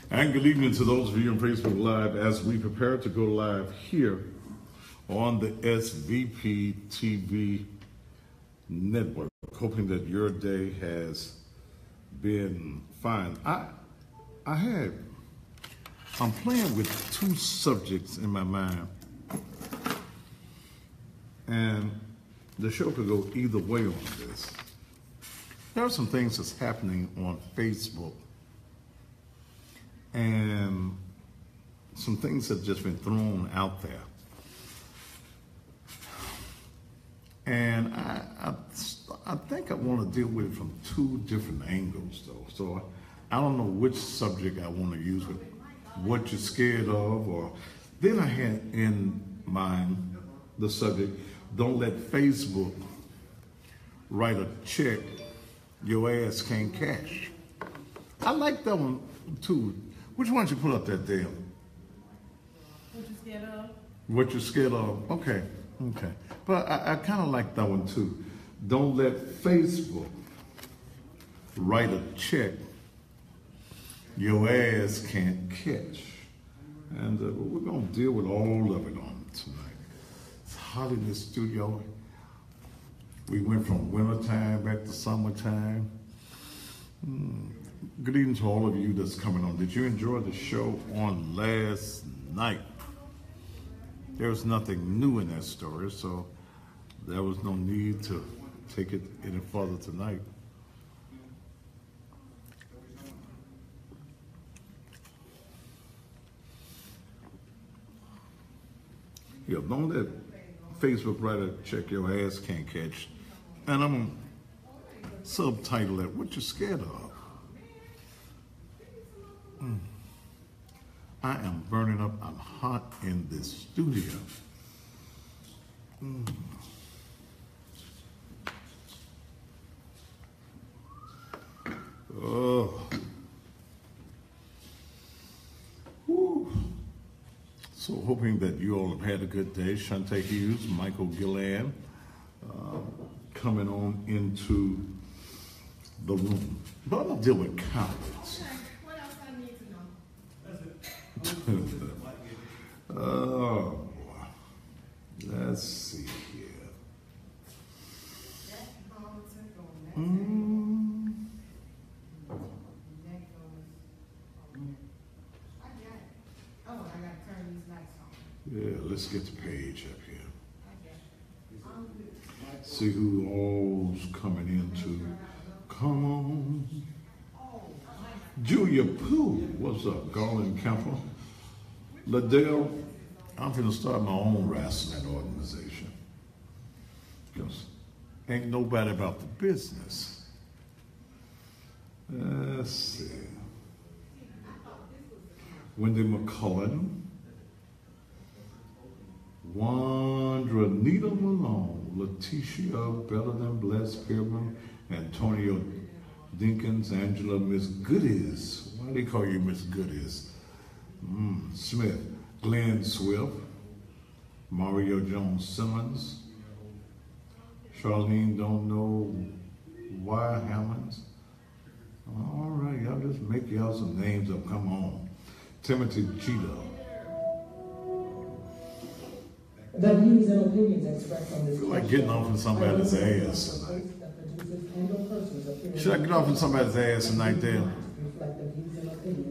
And good evening to those of you on Facebook Live as we prepare to go live here on the SVP TV network. Hoping that your day has been fine. I'm playing with two subjects in my mind. And the show could go either way on this. There are some things that's happening on Facebook. And some things have just been thrown out there. And I think I want to deal with it from two different angles, though. So I don't know which subject I want to use with what you're scared of, or then I had in mind the subject, don't let Facebook write a check your ass can't cash. I like that one too. Which one did you put up there, Dale? What you scared of? What you're scared of? Okay. But I kind of like that one too. Don't let Facebook write a check your ass can't catch. And we're going to deal with all of it on tonight. It's hot in the studio. We went from wintertime back to summertime. Good evening to all of you that's coming on. Did you enjoy the show on last night? There's nothing new in that story, so there was no need to take it any further tonight. Yeah, don't let Facebook write a check your ass can't catch. And I'm going to subtitle it, what you scared of? I am burning up. I'm hot in this studio. Oh. Woo. So hoping that you all have had a good day. Shante Hughes, Michael Gillan, coming on into the room. But I'm going to deal with comments. Oh, let's see here. Yeah, let's get the page up here. See who all's coming into. Come on. Julia Pooh, what's up? Garland Kemper. Liddell, I'm going to start my own wrestling organization. Because ain't nobody about the business. Let's see. Wendy McCullen. Wandra Nita Malone. Letitia Better Than Blessed Pilgrim. Antonio Dinkins. Angela Miss Goodies. Why do they call you Miss Goodies? Smith, Glenn Swift, Mario Jones Simmons, Charlene Don't Know Why Hammonds. All right, y'all just make y'all some names up. Come on. Timothy Cheetah. The views and opinions expressed on this I feel like getting off in somebody's ass tonight. Should I get off in somebody's ass tonight, Dale?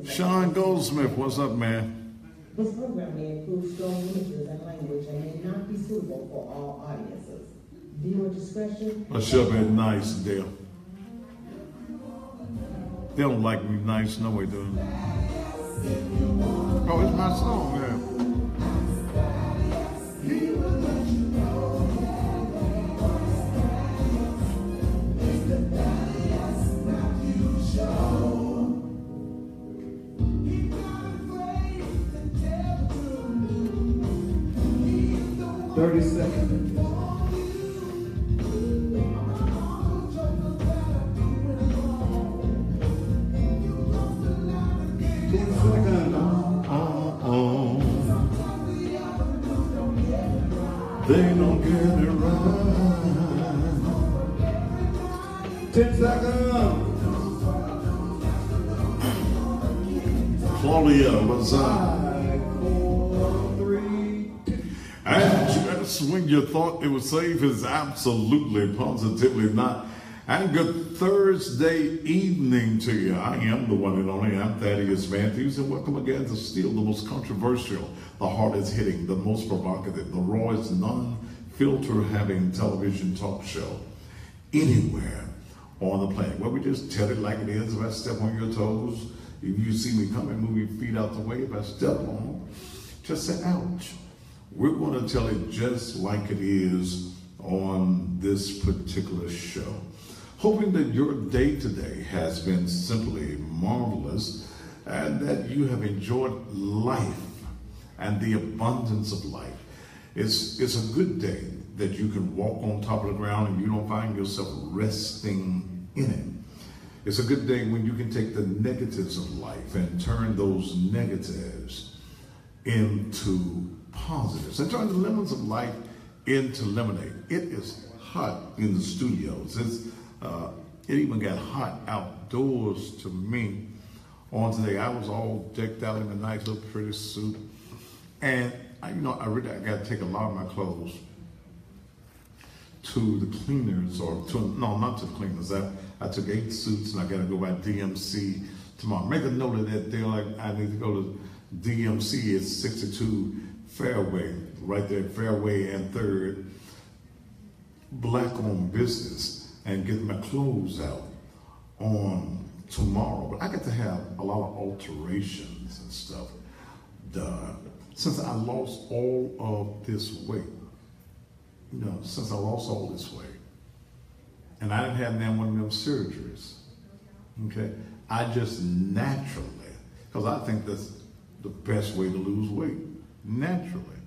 Sean Goldsmith, what's up, man? This program may include strong images and language and may not be suitable for all audiences. Viewer discretion. I should have been nice, Dale. They don't like me nice, no way, do they? Oh, it's my song, man. 30 seconds. They don't get it right. 10 seconds. Claudia, what's up? 5, 4, 3. And just when you thought it was safe, it's absolutely, positively not. And good Thursday evening to you. I am the one and only. I'm Thaddeus Matthews, and welcome again to still the most controversial, the hardest hitting, the most provocative, the rawest, non-filter having television talk show anywhere on the planet. Well, we just tell it like it is. If I step on your toes, if you see me coming, move your feet out the way. If I step on them, just say, ouch. We're going to tell it just like it is on this particular show. Hoping that your day today has been simply marvelous and that you have enjoyed life and the abundance of life. It's a good day that you can walk on top of the ground and you don't find yourself resting in it. It's a good day when you can take the negatives of life and turn those negatives into positives and turn the lemons of life into lemonade. It is hot in the studios. It even got hot outdoors to me on today. I was all decked out in a nice little pretty suit. And I got to take a lot of my clothes to the cleaners, not to the cleaners. I took 8 suits and I got to go by DMC tomorrow. Make a note of that deal. I need to go to DMC. It's 62 Fairway, right there, Fairway and 3rd, black-owned business, and get my clothes out on tomorrow. But I get to have a lot of alterations and stuff done. Since I lost all of this weight, since I lost all this weight, and I didn't have one of them surgeries, okay, I just naturally, because I think that's the best way to lose weight, naturally,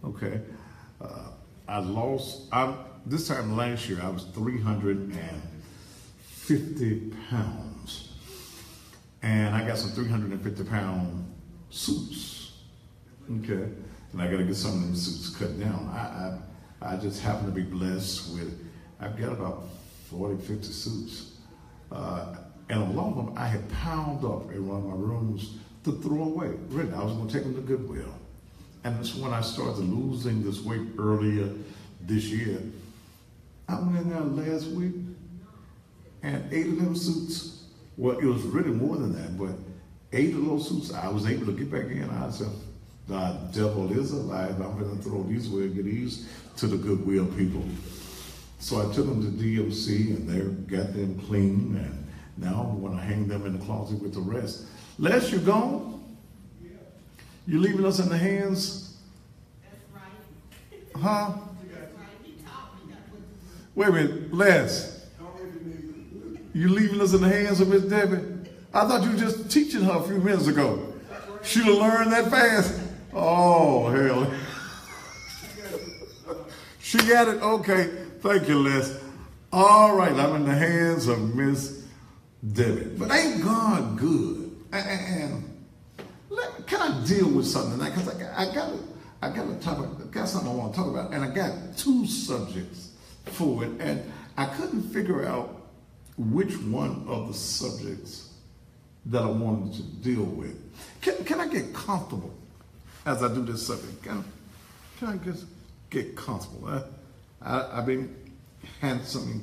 okay. This time last year, I was 350 pounds, and I got some 350-pound suits, okay, and I got to get some of them suits cut down. I just happen to be blessed with, I've got about 40, 50 suits. And a lot of them I had piled up in one of my rooms to throw away. Really, I was going to take them to Goodwill. And that's when I started losing this weight earlier this year. I went in there last week and 8 of them suits, well, it was really more than that, but 8 of those suits, I was able to get back in. I said, the devil is alive. I'm going to throw these away and get these to the Goodwill people. So I took them to DMC and they got them clean, and now I'm going to hang them in the closet with the rest. Les, you gone? You leaving us in the hands? That's right. Huh? That's right. He taught me that. Wait a minute, Les. You leaving us in the hands of Miss Debbie? I thought you were just teaching her a few minutes ago. She'd have learned that fast. Oh, hell. She got it? Okay. Thank you, Les. All right, I'm in the hands of Miss Debbie. But ain't God good? And can I deal with something tonight? Because I got something I want to talk about, and I got 2 subjects for it, and I couldn't figure out which one of the subjects that I wanted to deal with. Can I get comfortable as I do this subject? Can I just get comfortable? I've been handsome and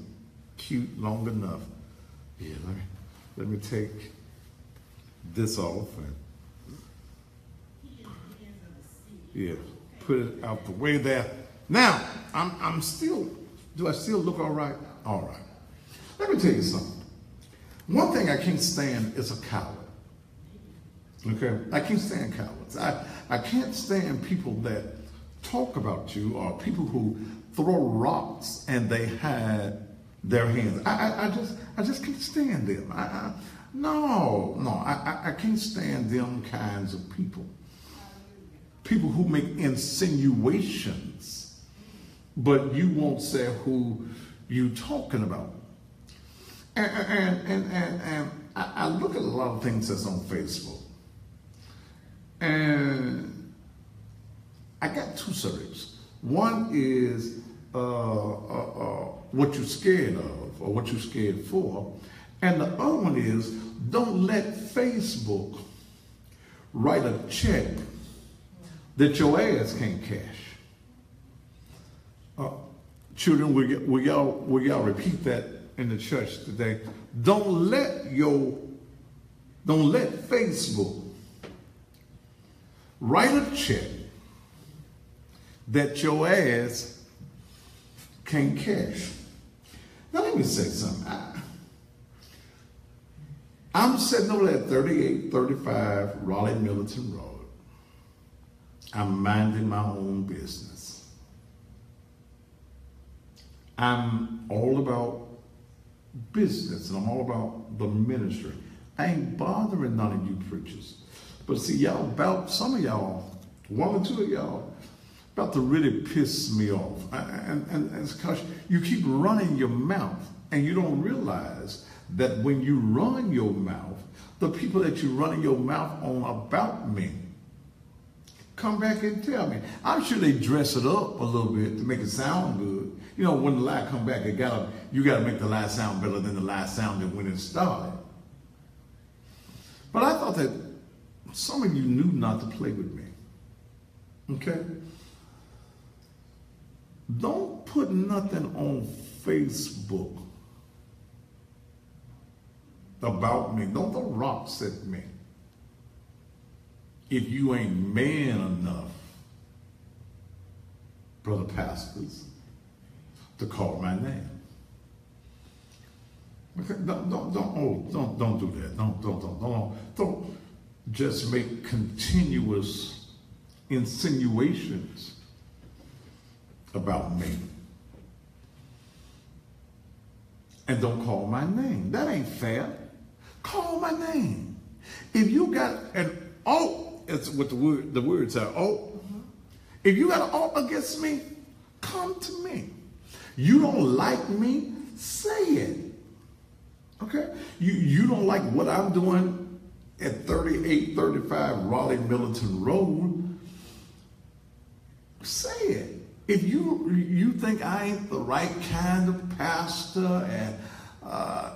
cute long enough. Yeah, let me take this off and put it out the way there. Now, I'm still, do I still look all right? All right. Let me tell you something. One thing I can't stand is a coward. Okay? I can't stand cowards. I can't stand people that talk about you or people who throw rocks and they hide their hands. I just can't stand them. I can't stand them kinds of people. People who make insinuations, but you won't say who you talking about. And I look at a lot of things that's on Facebook, and I got 2 subjects. One is what you're scared of or what you're scared for, and the other one is don't let Facebook write a check that your ass can't cash. Children, will y'all repeat that in the church today? Don't let Facebook write a check that your ass can't cash. Now let me say something. I'm sitting over there at 3835 Raleigh Militant Road. I'm minding my own business. I'm all about business and I'm all about the ministry. I ain't bothering none of you preachers. But see, some of y'all, one or two of y'all, about to really piss me off. And it's because you keep running your mouth and you don't realize that when you run your mouth, the people that you running your mouth on about me come back and tell me. I'm sure they dress it up a little bit to make it sound good. You know, when the lie come back, you gotta make the lie sound better than the lie sounded when it started. But I thought that some of you knew not to play with me. Okay? Don't put nothing on Facebook about me. Don't throw rocks at me if you ain't man enough, brother pastors, to call my name. Okay? Don't do that. Don't just make continuous insinuations about me. And don't call my name. That ain't fair. Call my name. If you got an alt, it's what the words are, alt. If you got an alt against me, come to me. You don't like me, say it. Okay? You don't like what I'm doing at 3835 Raleigh Militant Road, say it. If you think I ain't the right kind of pastor and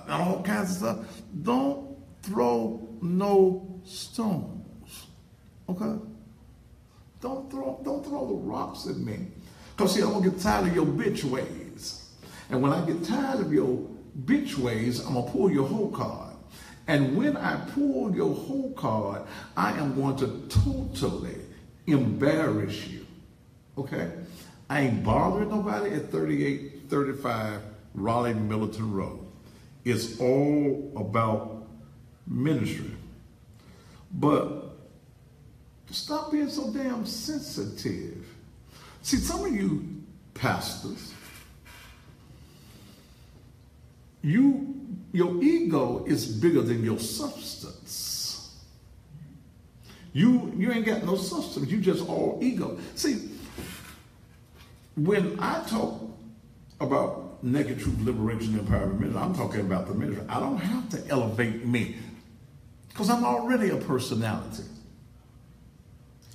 all kinds of stuff, don't throw no stones. Okay? Don't throw the rocks at me. Because see, I'm gonna get tired of your bitch ways. And when I get tired of your bitch ways, I'm gonna pull your whole card. And when I pull your whole card, I am going to totally embarrass you. Okay? I ain't bothering nobody at 3835 Raleigh Militant Road. It's all about ministry. But stop being so damn sensitive. See, some of you pastors, your ego is bigger than your substance. You ain't got no substance. You just all ego. See, when I talk about naked truth, liberation, and empowerment ministry, I'm talking about the ministry. I don't have to elevate me because I'm already a personality.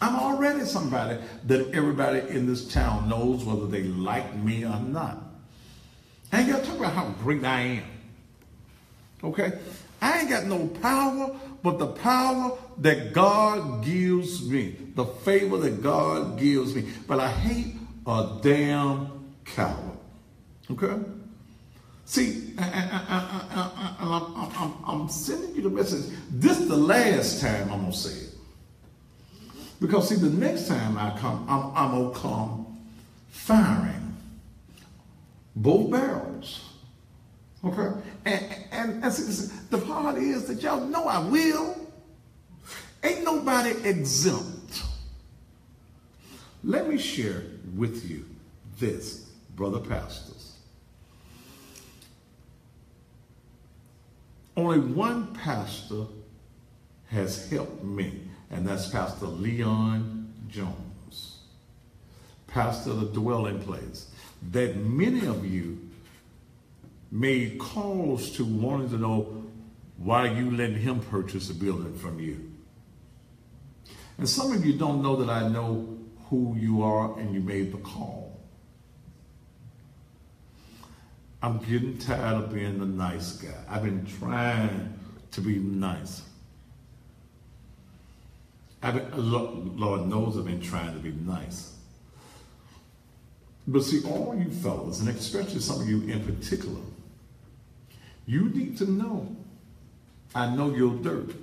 I'm already somebody that everybody in this town knows whether they like me or not. I ain't got to talk about how great I am. Okay? I ain't got no power but the power that God gives me, the favor that God gives me. But I hate a damn coward. Okay? See, I'm sending you the message. This is the last time I'm going to say it. Because see, the next time I come, I'm going to come firing both barrels. Okay? And see, the part is that y'all know I will. Ain't nobody exempt. Let me share with you this, brother pastors. Only one pastor has helped me, and that's Pastor Leon Jones, pastor of the dwelling place, that many of you made calls to wanting to know why you letting him purchase a building from you. And some of you don't know that I know who you are and you made the call. I'm getting tired of being the nice guy. I've been trying to be nice. Lord knows I've been trying to be nice. But see, all you fellas, and especially some of you in particular, you need to know, I know your dirt.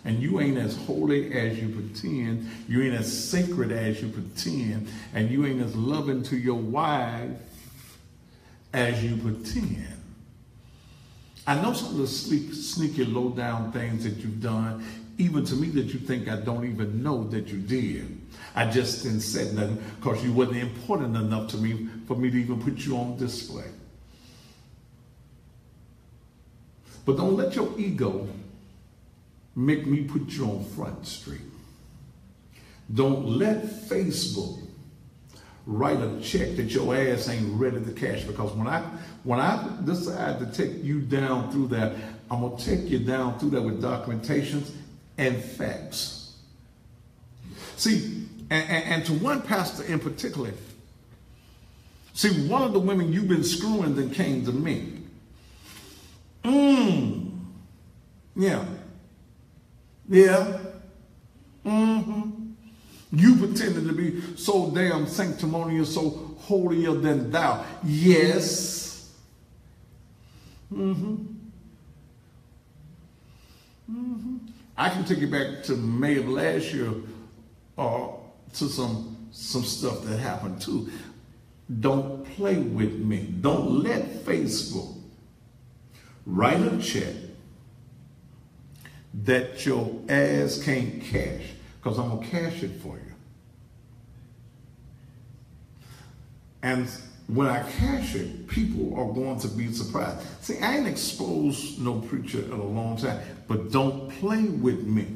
And you ain't as holy as you pretend. You ain't as sacred as you pretend. And you ain't as loving to your wife as you pretend. I know some of the sneaky, low-down things that you've done, even to me, that you think I don't even know that you did. I just didn't say nothing because you wasn't important enough to me for me to even put you on display. But don't let your ego make me put you on Front Street. Don't let Facebook write a check that your ass ain't ready to cash, because when I decide to take you down through that, I'm gonna take you down through that with documentations and facts. See, and to one pastor in particular, see, one of the women you've been screwing then came to me. Yeah. You pretended to be so damn sanctimonious, so holier than thou. Yes. I can take you back to May of last year, to some stuff that happened too. Don't play with me. Don't let Facebook write a check that your ass can't cash, because I'm going to cash it for you. And when I cash it, people are going to be surprised. See, I ain't exposed no preacher in a long time, but don't play with me.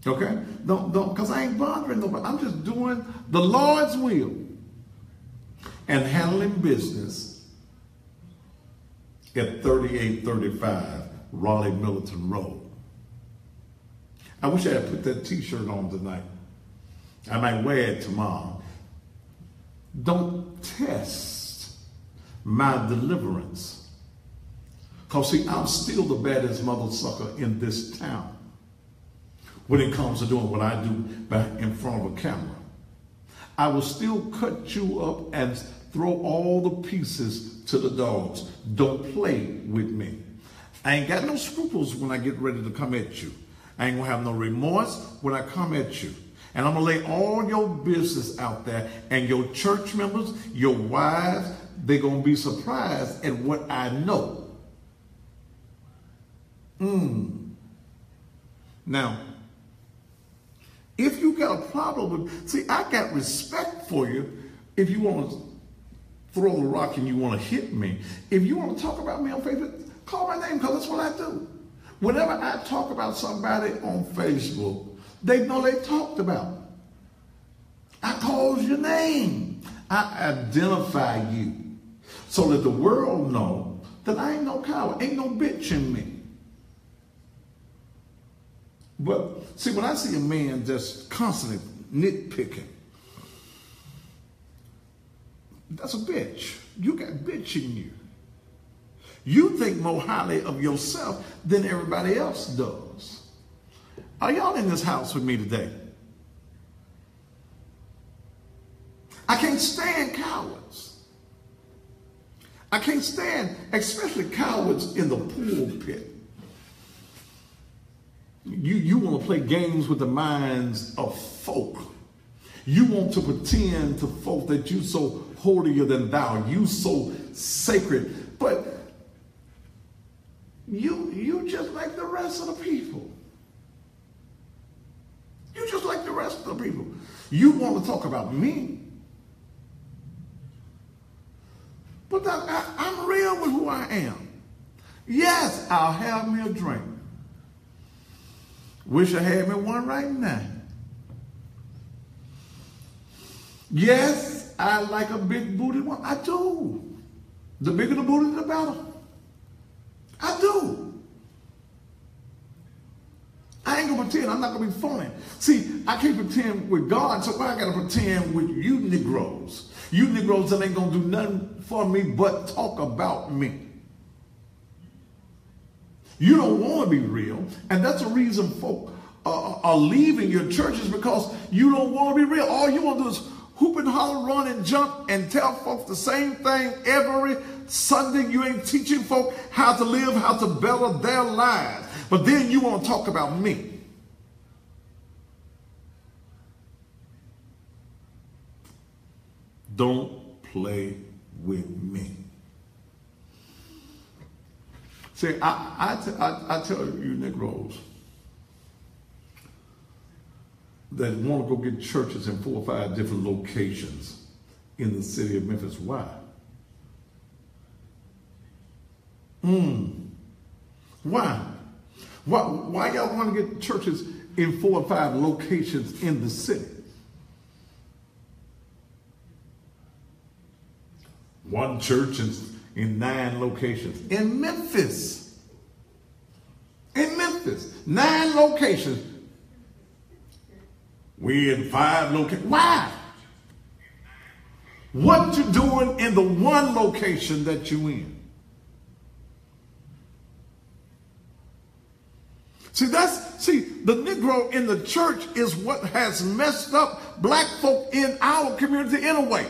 Okay? Don't, because I ain't bothering nobody. I'm just doing the Lord's will and handling business at 3835 Raleigh Militant Road. I wish I had put that t-shirt on tonight. I might wear it tomorrow. Don't test my deliverance. Because see, I'm still the baddest mother sucker in this town when it comes to doing what I do in front of a camera. I will still cut you up and throw all the pieces to the dogs. Don't play with me. I ain't got no scruples when I get ready to come at you. I ain't gonna have no remorse when I come at you. And I'm gonna lay all your business out there, and your church members, your wives, they're gonna be surprised at what I know. Now, if you got a problem with, see, I got respect for you if you want to throw the rock and you want to hit me. If you want to talk about me on Facebook, call my name, because that's what I do. Whenever I talk about somebody on Facebook, they know they talked about. I call your name. I identify you so that the world know that I ain't no coward, ain't no bitch in me. But see, when I see a man just constantly nitpicking, that's a bitch. You got bitch in you. You think more highly of yourself than everybody else does. Are y'all in this house with me today? I can't stand cowards. I can't stand, especially cowards in the pulpit. You want to play games with the minds of folk. You want to pretend to folk that you so holier than thou, you so sacred, but you just like the rest of the people. You just like the rest of the people. You want to talk about me, but I'm real with who I am. Yes, I'll have me a drink. Wish I had me one right now. Yes, I like a big booty one. I do. The bigger the booty, the better. I do. I ain't gonna pretend. I'm not gonna be phony. See, I can't pretend with God, so why I gotta pretend with you Negroes? You Negroes that ain't gonna do nothing for me but talk about me. You don't want to be real, and that's the reason folk are leaving your churches because you don't want to be real. All you want to do is hoop and holler, run and jump, and tell folks the same thing every Sunday. You ain't teaching folk how to live, how to better their lives. But then you want to talk about me. Don't play with me. See, I tell you Negroes that want to go get churches in 4 or 5 different locations in the city of Memphis. Why? Why? Why y'all want to get churches in 4 or 5 locations in the city? One church in 9 locations. In Memphis. In Memphis. 9 locations. We in 5 locations. Why? What you doing in the one location that you in? See, the Negro in the church is what has messed up black folk in our community in a way.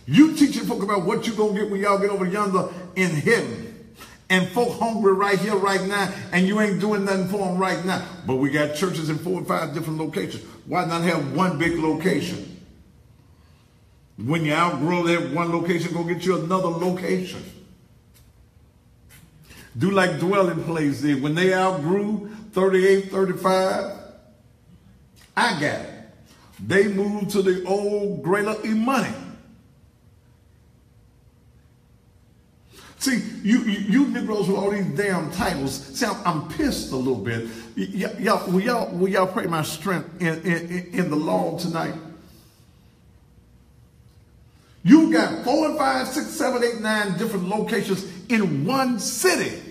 You teaching folk about what you gonna get when y'all get over yonder in heaven. And folk hungry right here, right now, and you ain't doing nothing for them right now. But we got churches in 4 or 5 different locations. Why not have one big location? When you outgrow that one location, go get you another location. Do like Dwelling Place did. When they outgrew 38, 35, I got it. They moved to the old Greater Imani. See, you Negroes with all these damn titles. See, I'm pissed a little bit. Will y'all pray my strength in the Lord tonight? You got 4 and 5, 6, 7, 8, 9 different locations in one city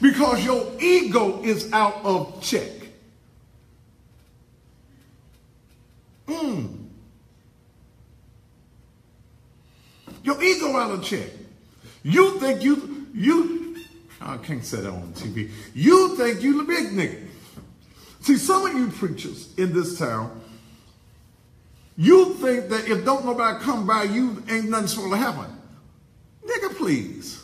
because your ego is out of check. Your ego out of check. You think I can't say that on TV. You think you the big nigga. See, some of you preachers in this town, you think that if don't nobody come by you, ain't nothing supposed to happen. Nigga, please.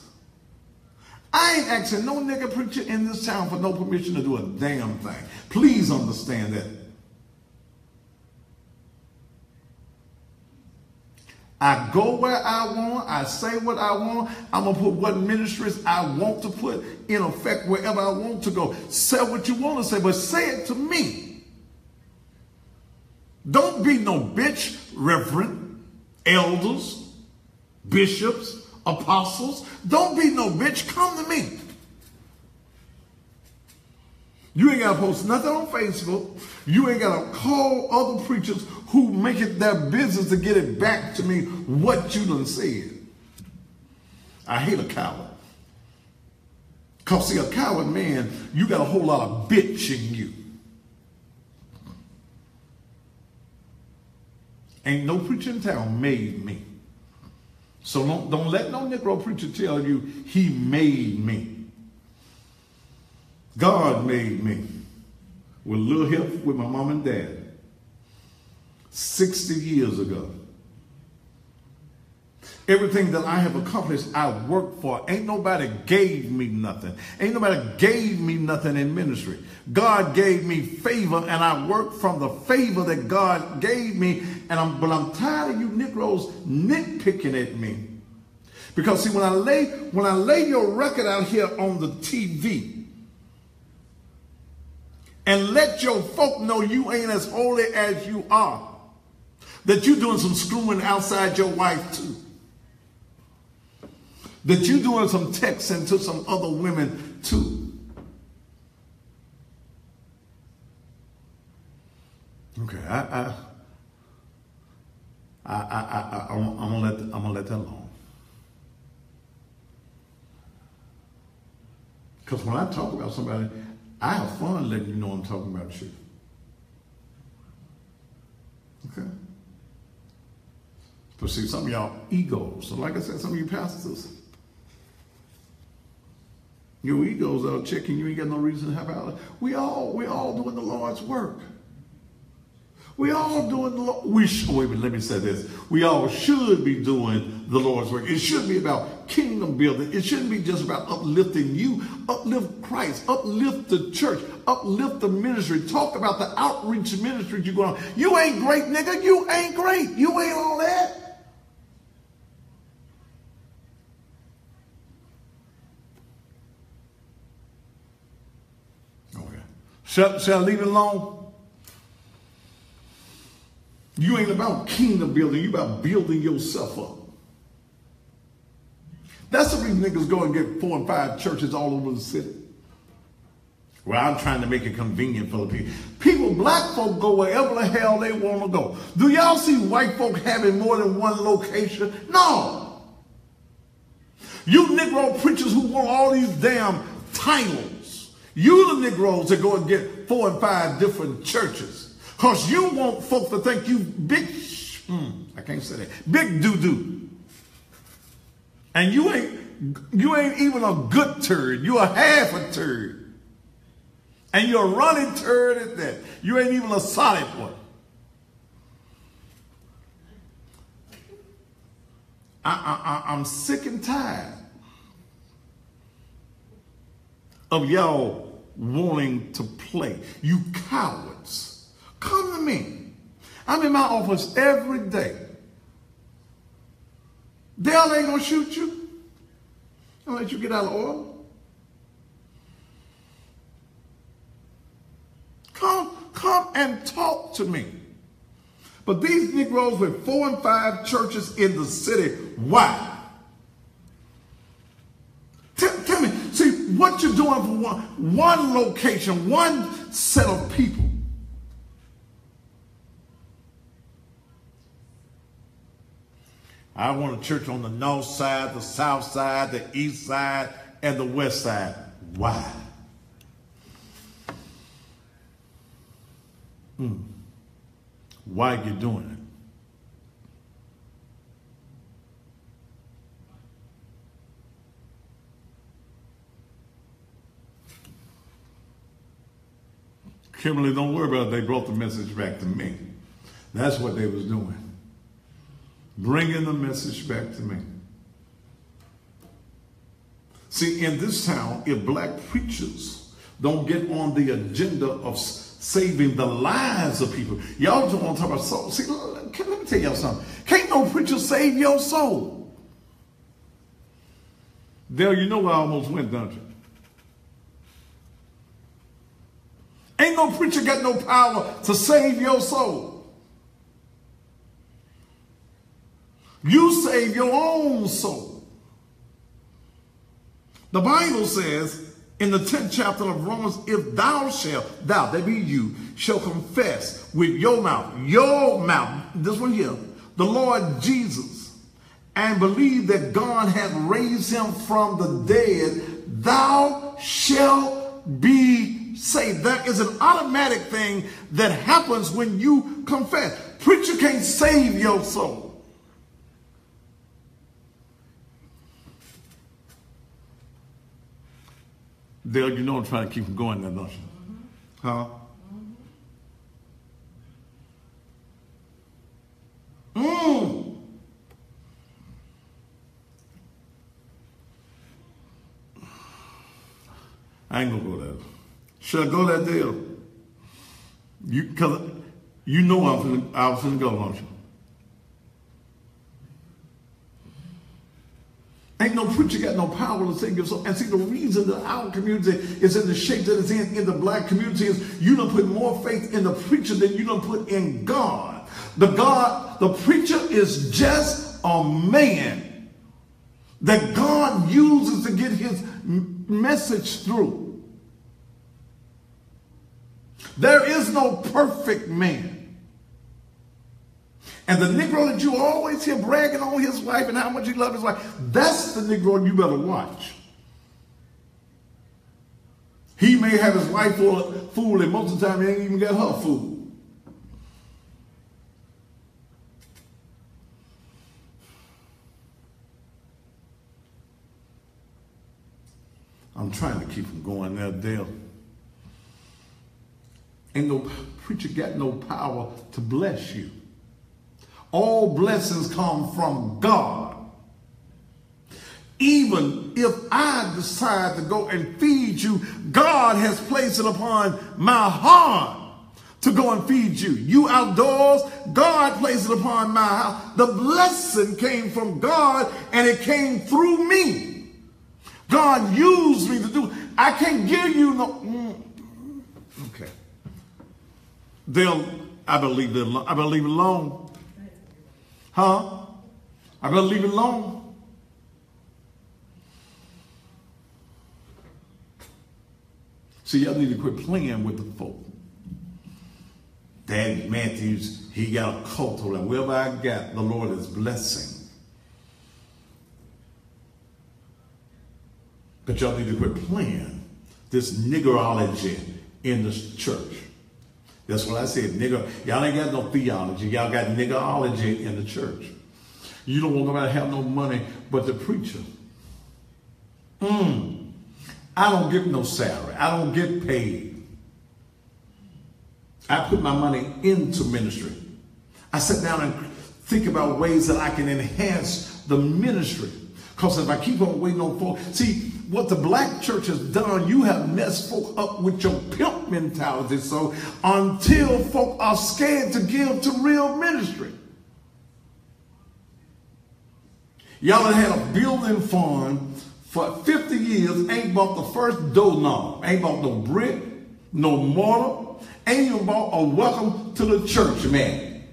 I ain't asking no nigga preacher in this town for no permission to do a damn thing. Please understand that. I go where I want. I say what I want. I'm going to put what ministries I want to put in effect wherever I want to go. Say what you want to say, but say it to me. Don't be no bitch, reverend, elders, bishops, apostles. Don't be no bitch. Come to me. You ain't got to post nothing on Facebook. You ain't got to call other preachers who make it their business to get it back to me what you done said. I hate a coward. Because see, a coward man, you got a whole lot of bitch in you. Ain't no preacher in town made me. So don't let no Negro preacher tell you he made me. God made me with a little help with my mom and dad 60 years ago. Everything that I have accomplished, I worked for. Ain't nobody gave me nothing. Ain't nobody gave me nothing in ministry. God gave me favor, and I worked from the favor that God gave me. But I'm tired of you Negroes nitpicking at me. Because see, when I lay your record out here on the TV, and let your folk know you ain't as holy as you are, that you doing some screwing outside your wife too, that you doing some texting to some other women too. Okay, I'm gonna let that alone. Because when I talk about somebody, I have fun letting you know I'm talking about you. Okay? But see, some of y'all egos. So like I said, some of you pastors, Your ego's out checking. You ain't got no reason to have out. We all doing the Lord's work. We all doing the Lord. Wait a minute, let me say this. We all should be doing the Lord's work. It should be about kingdom building. It shouldn't be just about uplifting you. Uplift Christ. Uplift the church. Uplift the ministry. Talk about the outreach ministry you're going on. You ain't great, nigga. You ain't great. You ain't all that. Okay. Shall I leave it alone? You ain't about kingdom building. You about building yourself up. That's the reason niggas go and get 4 and 5 churches all over the city. Well, I'm trying to make it convenient for the people. Black folk go wherever the hell they want to go. Do y'all see white folk having more than one location? No. You Negro preachers who want all these damn titles. You the Negroes that go and get 4 and 5 different churches. Because you want folks to think you big, I can't say that, big doo-doo. And you ain't even a good turd. You're a half a turd. And you're a running turd at that. You ain't even a solid one. I'm sick and tired of y'all wanting to play. You cowards. Come to me. I'm in my office every day. Dale ain't gonna shoot you. I'll let you get out of order. Come and talk to me. But these Negroes with 4 and 5 churches in the city, why? Tell me, see what you're doing for one location, one set of people. I want a church on the north side, the south side, the east side, and the west side. Why? Why are you doing it? Kimberly, don't worry about it. They brought the message back to me. That's what they was doing. Bringing the message back to me. See, in this town, if black preachers don't get on the agenda of saving the lives of people, y'all just want to talk about soul. See, let me tell y'all something. Can't no preacher save your soul. Dale, you know where I almost went, don't you? Ain't no preacher got no power to save your soul. You save your own soul. The Bible says in the 10th chapter of Romans, if thou, that be you, shall confess with your mouth, this one here, the Lord Jesus, and believe that God hath raised him from the dead, thou shalt be saved. That is an automatic thing that happens when you confess. Preacher can't save your soul. Dale, you know I'm trying to keep him going there, don't you? Huh? I ain't gonna go there. Should I go there, Dale? Because you know I was finna go, don't you? Ain't no preacher got no power to save your soul. And see, the reason that our community is in the shape that it's in the black community is you don't put more faith in the preacher than you don't put in God. The preacher is just a man that God uses to get his message through. There is no perfect man. And the Negro that you always hear bragging on his wife and how much he loves his wife, that's the Negro you better watch. He may have his wife fooled, and most of the time he ain't even got her fooled. I'm trying to keep from going there, Dale. Ain't no preacher got no power to bless you. All blessings come from God. Even if I decide to go and feed you, God has placed it upon my heart to go and feed you. You outdoors, God placed it upon my house. The blessing came from God and it came through me. God used me to do. I can't give you no. Okay. I better leave it alone. I better leave it alone. Huh? I better leave it alone. See, y'all need to quit playing with the folk. Thaddeus Matthews, he got a cult and wherever I got, the Lord is blessing. But y'all need to quit playing this niggerology in the church. That's what I said, nigger. Y'all ain't got no theology. Y'all got niggerology in the church. You don't want nobody to have no money but the preacher. I don't get no salary. I don't get paid. I put my money into ministry. I sit down and think about ways that I can enhance the ministry. Because if I keep on waiting on folk, see, what the black church has done, you have messed folk up with your pimp mentality. So until folk are scared to give to real ministry. Y'all have had a building fund for 50 years, ain't bought the first doorknob, ain't bought no brick, no mortar, ain't even bought a welcome to the church, man.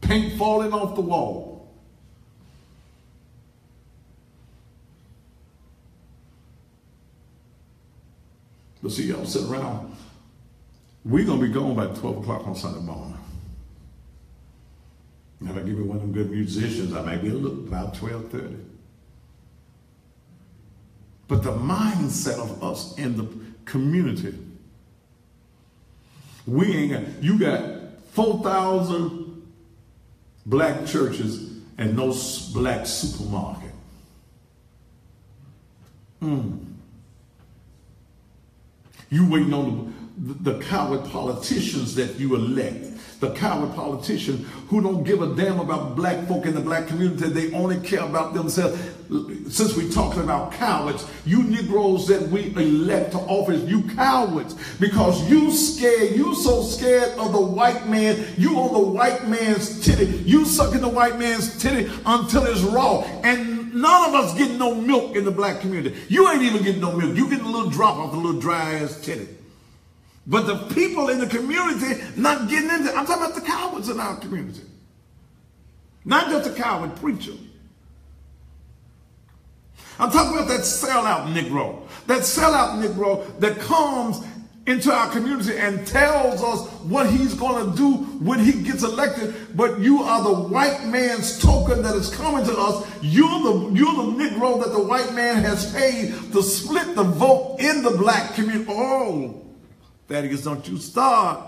Paint falling off the wall. But see, y'all sit around. We're going to be gone by 12 o'clock on Sunday morning. If I give you one of them good musicians, I might be about 12:30. But the mindset of us in the community, we ain't got, you got 4,000 black churches and no black supermarket. You waiting on the coward politicians that you elect. The coward politician who don't give a damn about black folk in the black community. They only care about themselves. Since we're talking about cowards, you Negroes that we elect to office, you cowards, because you scared, you so scared of the white man, you on the white man's titty, you sucking the white man's titty until it's raw. And none of us getting no milk in the black community. You ain't even getting no milk. You getting a little drop off a little dry ass titty. But the people in the community not getting into it. I'm talking about the cowards in our community. Not just a coward preacher. I'm talking about that sellout Negro. That sellout Negro that comes into our community and tells us what he's going to do when he gets elected. But you are the white man's token that is coming to us. You're the Negro that the white man has paid to split the vote in the black community. Oh, Thaddeus, don't you start.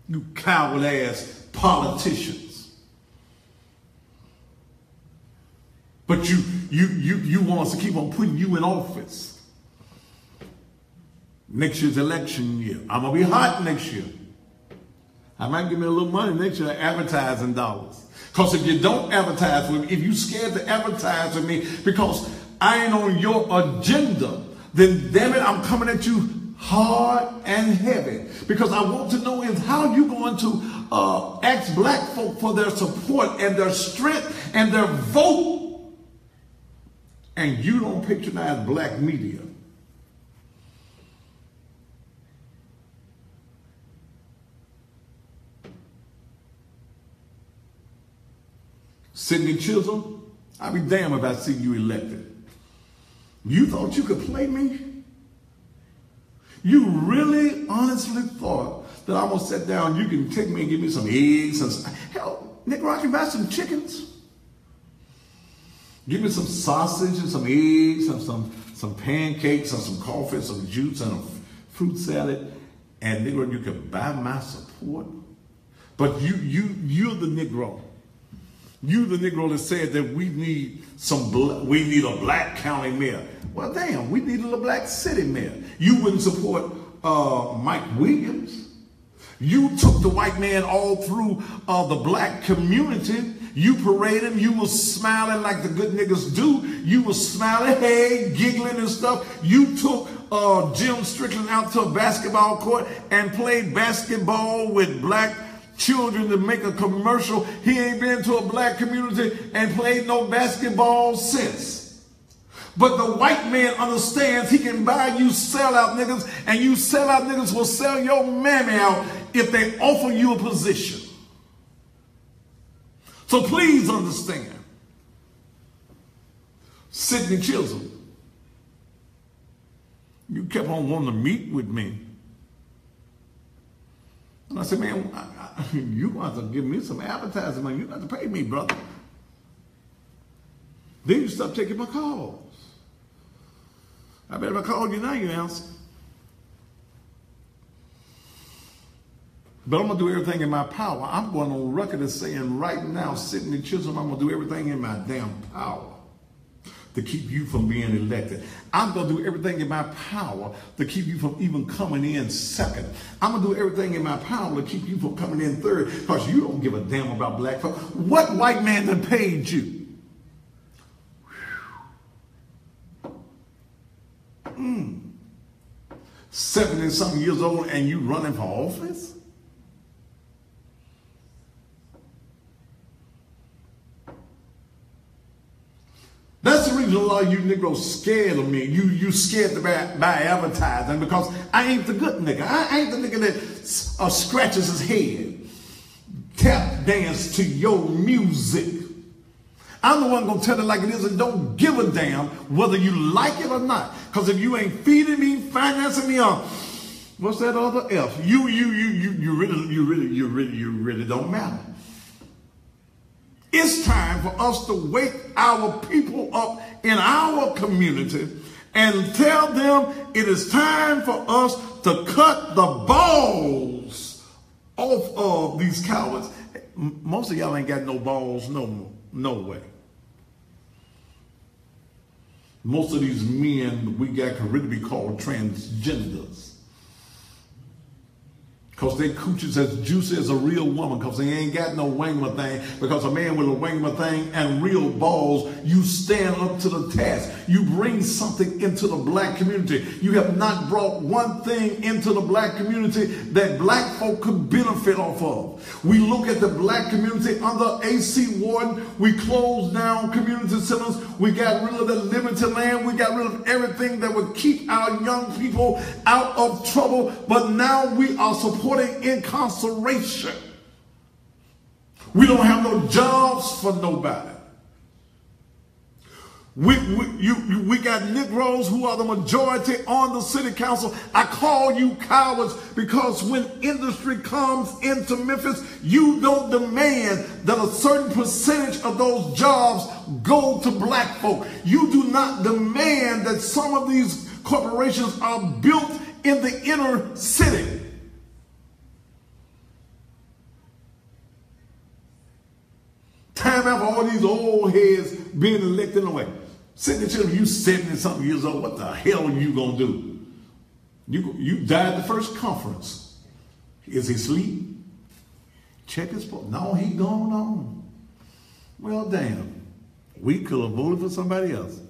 You coward ass politicians. But you want us to keep on putting you in office. Next year's election year. I'm going to be hot next year. I might give me a little money next year, advertising dollars. Because if you don't advertise with me, if you scared to advertise with me because I ain't on your agenda, then damn it, I'm coming at you hard and heavy. Because I want to know is how you going to ask black folk for their support and their strength and their vote. And you don't patronize black media. Sidney Chisholm, I'd be damned if I see you elected. You thought you could play me? You really honestly thought that I'm going to sit down, you can take me and give me some eggs and hell, Negro, I can buy some chickens. Give me some sausage and some eggs and some pancakes and some coffee, some juice and a fruit salad. And Negro, you can buy my support. But you're the Negro You, the Negro, that said that we need a black county mayor. Well, damn, we needed a black city mayor. You wouldn't support Mike Williams. You took the white man all through the black community. You paraded him. You was smiling like the good niggas do. You was smiling, hey, giggling and stuff. You took Jim Strickland out to a basketball court and played basketball with black children to make a commercial. He ain't been to a black community and played no basketball since. But the white man understands he can buy you sellout niggas, and you sellout niggas will sell your mammy out if they offer you a position. So please understand, Sidney Chisholm, you kept on wanting to meet with me. And I said, man, you want to give me some advertising money. You got to pay me, brother. Then you stop taking my calls. I bet if I called you now, you answer. But I'm going to do everything in my power. I'm going on record as saying right now, Sidney Chisholm, I'm going to do everything in my damn power to keep you from being elected. I'm going to do everything in my power to keep you from even coming in second. I'm going to do everything in my power to keep you from coming in third, because you don't give a damn about black folks. What white man done paid you? 70-something years old and you running for office? That's the reason a lot of you Negroes scared of me. You scared to buy advertising, because I ain't the good nigga. I ain't the nigga that scratches his head, tap dance to your music. I'm the one gonna tell it like it is and don't give a damn whether you like it or not. Because if you ain't feeding me, financing me, what's that other F? You really don't matter. It's time for us to wake our people up in our community and tell them it is time for us to cut the balls off of these cowards. Most of y'all ain't got no balls no way. Most of these men we got can really be called transgenders, because their coochies as juicy as a real woman, because they ain't got no wangma thing. Because a man with a wangma thing and real balls, you stand up to the task. You bring something into the black community. You have not brought one thing into the black community that black folk could benefit off of. We look at the black community under A.C. Warden. We closed down community centers. We got rid of the limited land. We got rid of everything that would keep our young people out of trouble. But now we are supporting incarceration. We don't have no jobs for nobody. We got Negroes who are the majority on the city council. I call you cowards because when industry comes into Memphis, you don't demand that a certain percentage of those jobs go to black folk. You do not demand that some of these corporations are built in the inner city. Time after all these old heads being elected away. Sidney Chisholm, you 70-something years old. What the hell are you going to do? You died the first conference. Is he asleep? Check his phone. No, he gone on. Well, damn. We could have voted for somebody else.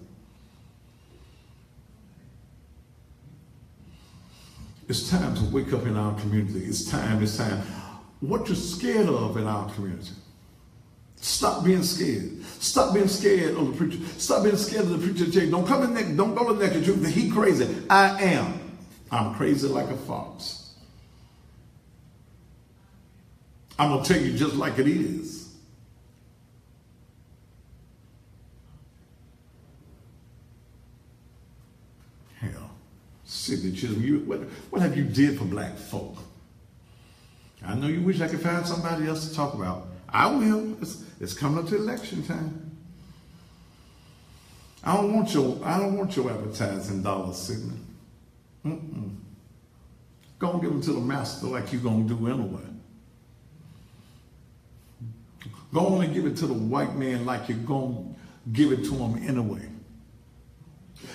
It's time to wake up in our community. It's time. What you're scared of in our community. Stop being scared. Stop being scared of the preacher. Stop being scared of the preacher. Don't come in naked. Don't go to naked truth. He crazy. I am. I'm crazy like a fox. I'm going to tell you just like it is. Hell, Sidney Chisholm, what have you did for black folk? I know you wish I could find somebody else to talk about. I will. It's coming up to election time. I don't want your advertising dollars, Sidney. Go and give them to the master like you're gonna do anyway. Go on and give it to the white man like you're going to give it to him anyway.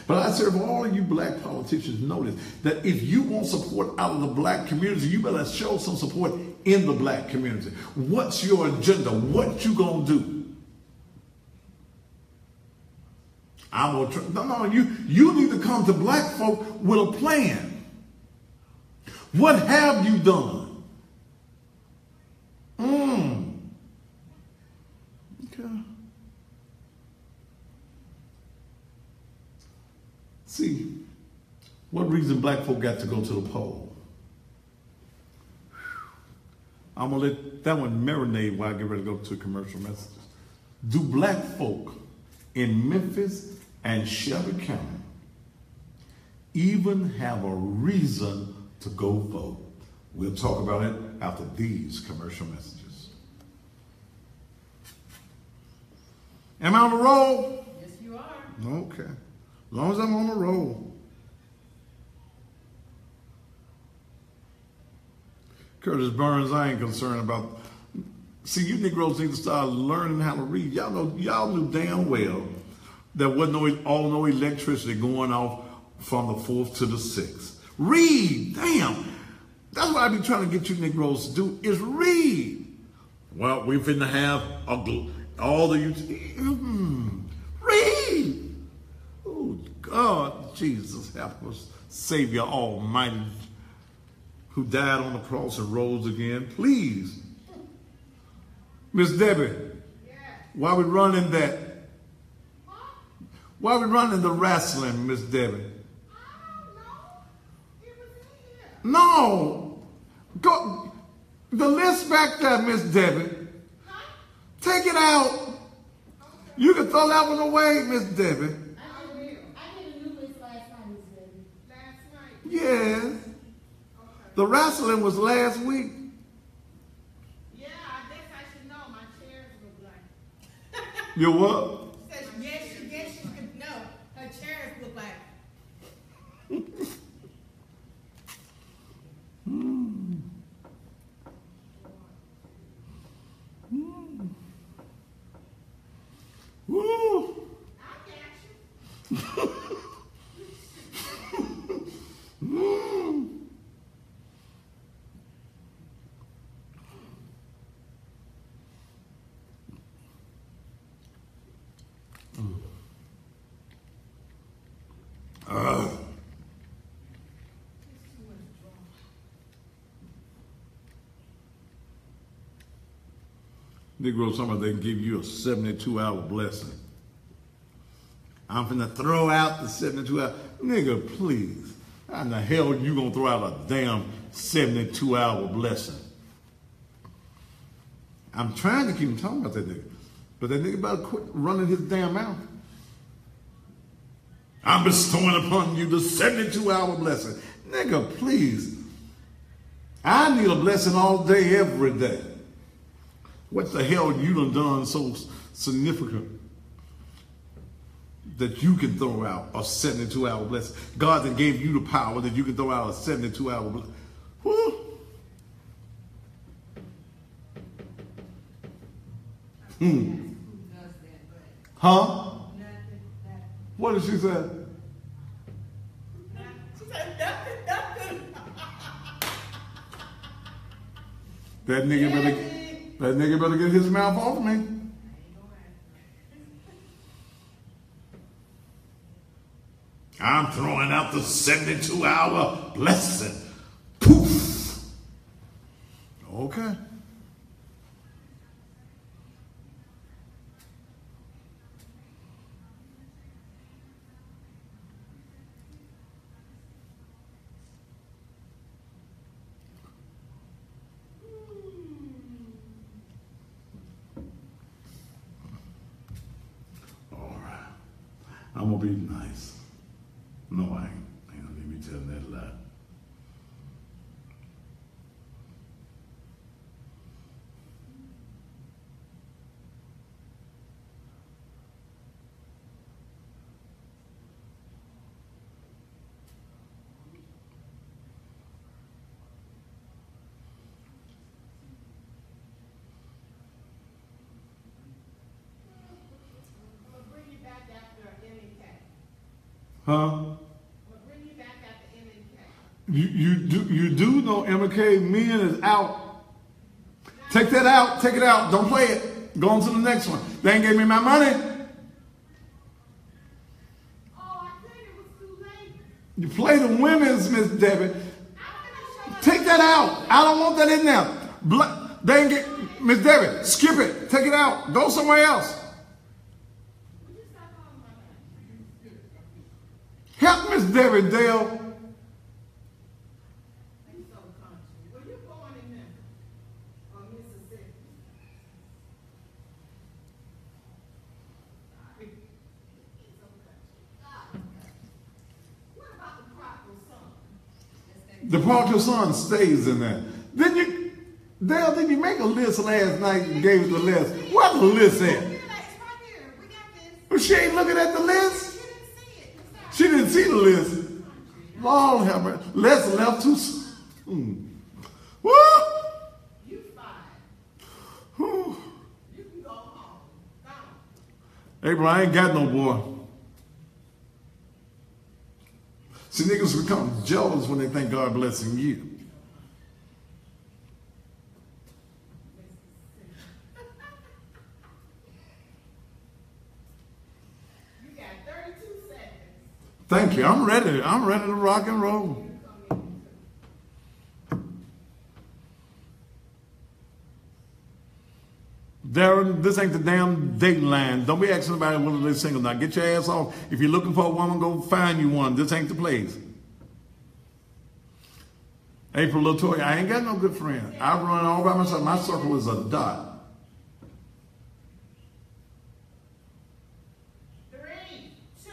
But I say, for all of you black politicians, notice that if you want support out of the black community, you better show some support in the black community. What's your agenda? What you gonna do? You need to come to black folk with a plan. What have you done? Okay. See, what reason black folk got to go to the poll? I'm going to let that one marinate while I get ready to go to commercial messages. Do black folk in Memphis and Shelby County even have a reason to go vote? We'll talk about it after these commercial messages. Am I on the roll? Yes, you are. Okay. As long as I'm on the roll. Curtis Burns, I ain't concerned about. See, you Negroes need to start learning how to read. Y'all knew damn well there wasn't no electricity going off from the 4th to the 6th. Read, damn. That's what I be trying to get you Negroes to do is read. Well, we finna have all the read. Oh God, Jesus, help us, Savior Almighty, who died on the cross and rose again. Please, Miss Debbie, Yes. why we running that? Why we running the wrestling, Miss Debbie? I don't know. It was in here. No, go the list back there, Miss Debbie. Huh? Take it out. You can throw that one away, Miss Debbie. I will. I did a new list last night, Miss Baby. Last night. Yes. Okay. The wrestling was last week. Yeah, I guess I should know. My chairs look like. You what? Says, yes, she should know. Her chairs look like. Woo. I got you. Negro, somebody they give you a 72-hour blessing. I'm finna throw out the 72 hour. Nigga, please. How in the hell you gonna throw out a damn 72-hour blessing? I'm trying to keep him talking about that nigga. But that nigga better quit running his damn mouth. I'm bestowing upon you the 72-hour blessing. Nigga, please. I need a blessing all day, every day. What the hell you done so significant that you can throw out a 72-hour blessing? God that gave you the power that you can throw out a 72-hour blessing. Whoo. Huh? What did she say? She said, nothing. That nigga better get his mouth off me. I'm throwing out the 72-hour blessing. Poof. Okay. All right. I'm gonna be nice. No, I ain't. Ain't gonna leave me telling that lie. Huh? I'll bring you back at the MNK. You do know MK Men is out. Take that out. Take it out. Don't play it. Go on to the next one. They ain't gave me my money. Oh, I said it was too late. You play the women's, Miss Debbie. I'm gonna show Take that out. I don't want that in there. They ain't get Miss Debbie. Skip it. Take it out. Go somewhere else. Would you stop calling my name? Help Miss Debbie, Dale. He's so country. Well, you're born in Memphis or Mississippi. Sorry. He's so country. What about the prodigal son? The prodigal son stays in there. Dale, did you make a list last night and gave us the list? Where's the list at? Here, it's right here. We got this. Well, she ain't looking at the list. You didn't see it. It's She didn't see the list. Lord have mercy. Les left too soon. Woo! You fired. Whew. You can go home. Go. Hey, bro, I ain't got no boy. See, niggas become jealous when they think God blessing you. You got 32 seconds. Thank you. I'm ready. I'm ready to rock and roll. Darren, this ain't the damn dating line. Don't be asking about whether they're single now. Get your ass off. If you're looking for a woman, go find you one. This ain't the place. April Latoya, I ain't got no good friend. I run all by myself. My circle is a dot. 3, 2,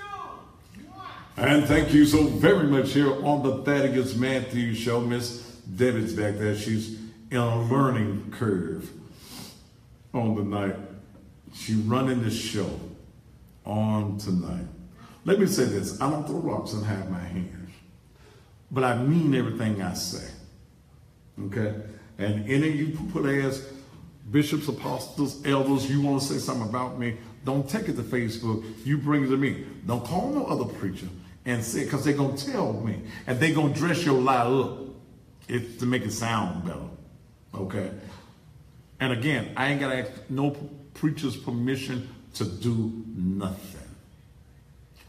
1. And thank you so very much here on the Thaddeus Matthews Show. Miss Debbie's back there. She's in a learning curve on the night. She running this show on tonight. Let me say this. I don't throw rocks and hide my hands. But I mean everything I say. Okay? And any of you put ass bishops, apostles, elders, you want to say something about me, don't take it to Facebook. You bring it to me. Don't call no other preacher and say, because they're going to tell me. And they're going to dress your lie up to make it sound better. Okay? And again, I ain't got to ask no preacher's permission to do nothing.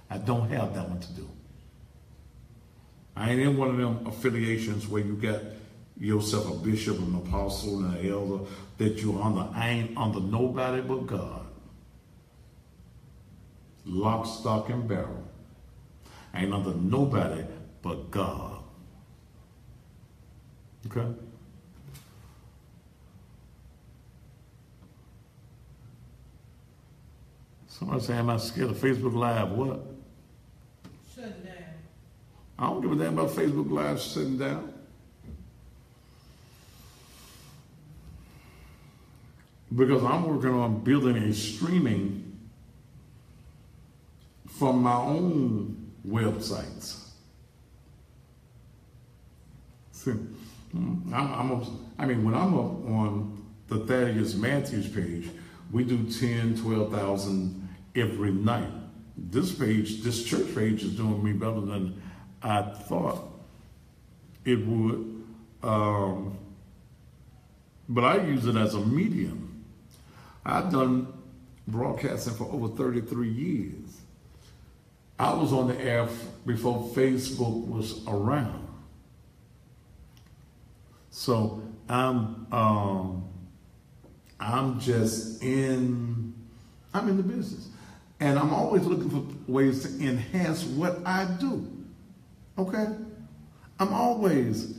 I don't have that one to do. I ain't in one of them affiliations where you got yourself a bishop, an apostle, and an elder that you're under. I ain't under nobody but God. Lock, stock, and barrel. I ain't under nobody but God. Okay? Somebody say, am I scared of Facebook Live? What? Shut down. I don't give a damn about Facebook Live sitting down. Because I'm working on building a streaming from my own websites. See, when I'm up on the Thaddeus Matthews page, we do 10, 12,000 every night. This church page is doing me better than I thought it would, but I use it as a medium. I've done broadcasting for over 33 years. I was on the air before Facebook was around. So I'm in the business. And I'm always looking for ways to enhance what I do. Okay? I'm always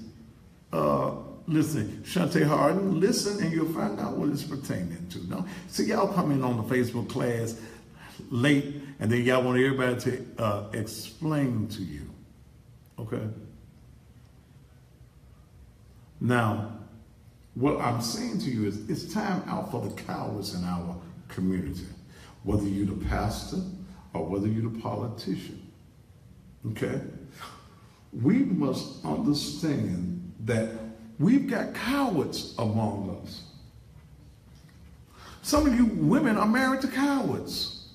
listening. Shantae Harden, listen and you'll find out what it's pertaining to. No? See, y'all come in on the Facebook class late and then y'all want everybody to explain to you. Okay? Now, what I'm saying to you is it's time out for the cowards in our community. Whether you're the pastor or whether you're the politician. Okay? We must understand that we've got cowards among us. Some of you women are married to cowards.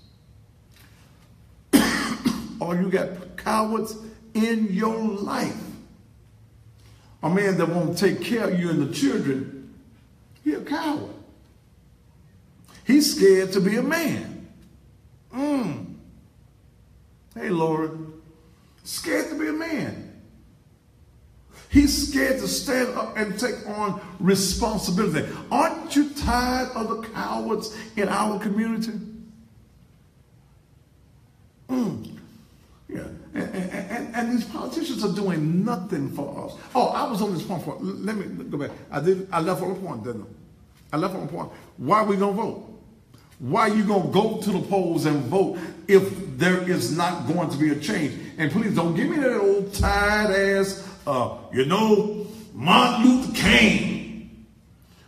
Or you got cowards in your life. A man that won't take care of you and the children, he's a coward. He's scared to be a man. Hey, Lord, scared to be a man. He's scared to stand up and take on responsibility. Aren't you tired of the cowards in our community? Yeah, and these politicians are doing nothing for us. Oh, I was on this point for, let me go back. I left on a point, didn't I? I left on a point. Why are we going to vote? Why are you going to go to the polls and vote if there is not going to be a change? And please don't give me that old tired ass, Martin Luther King.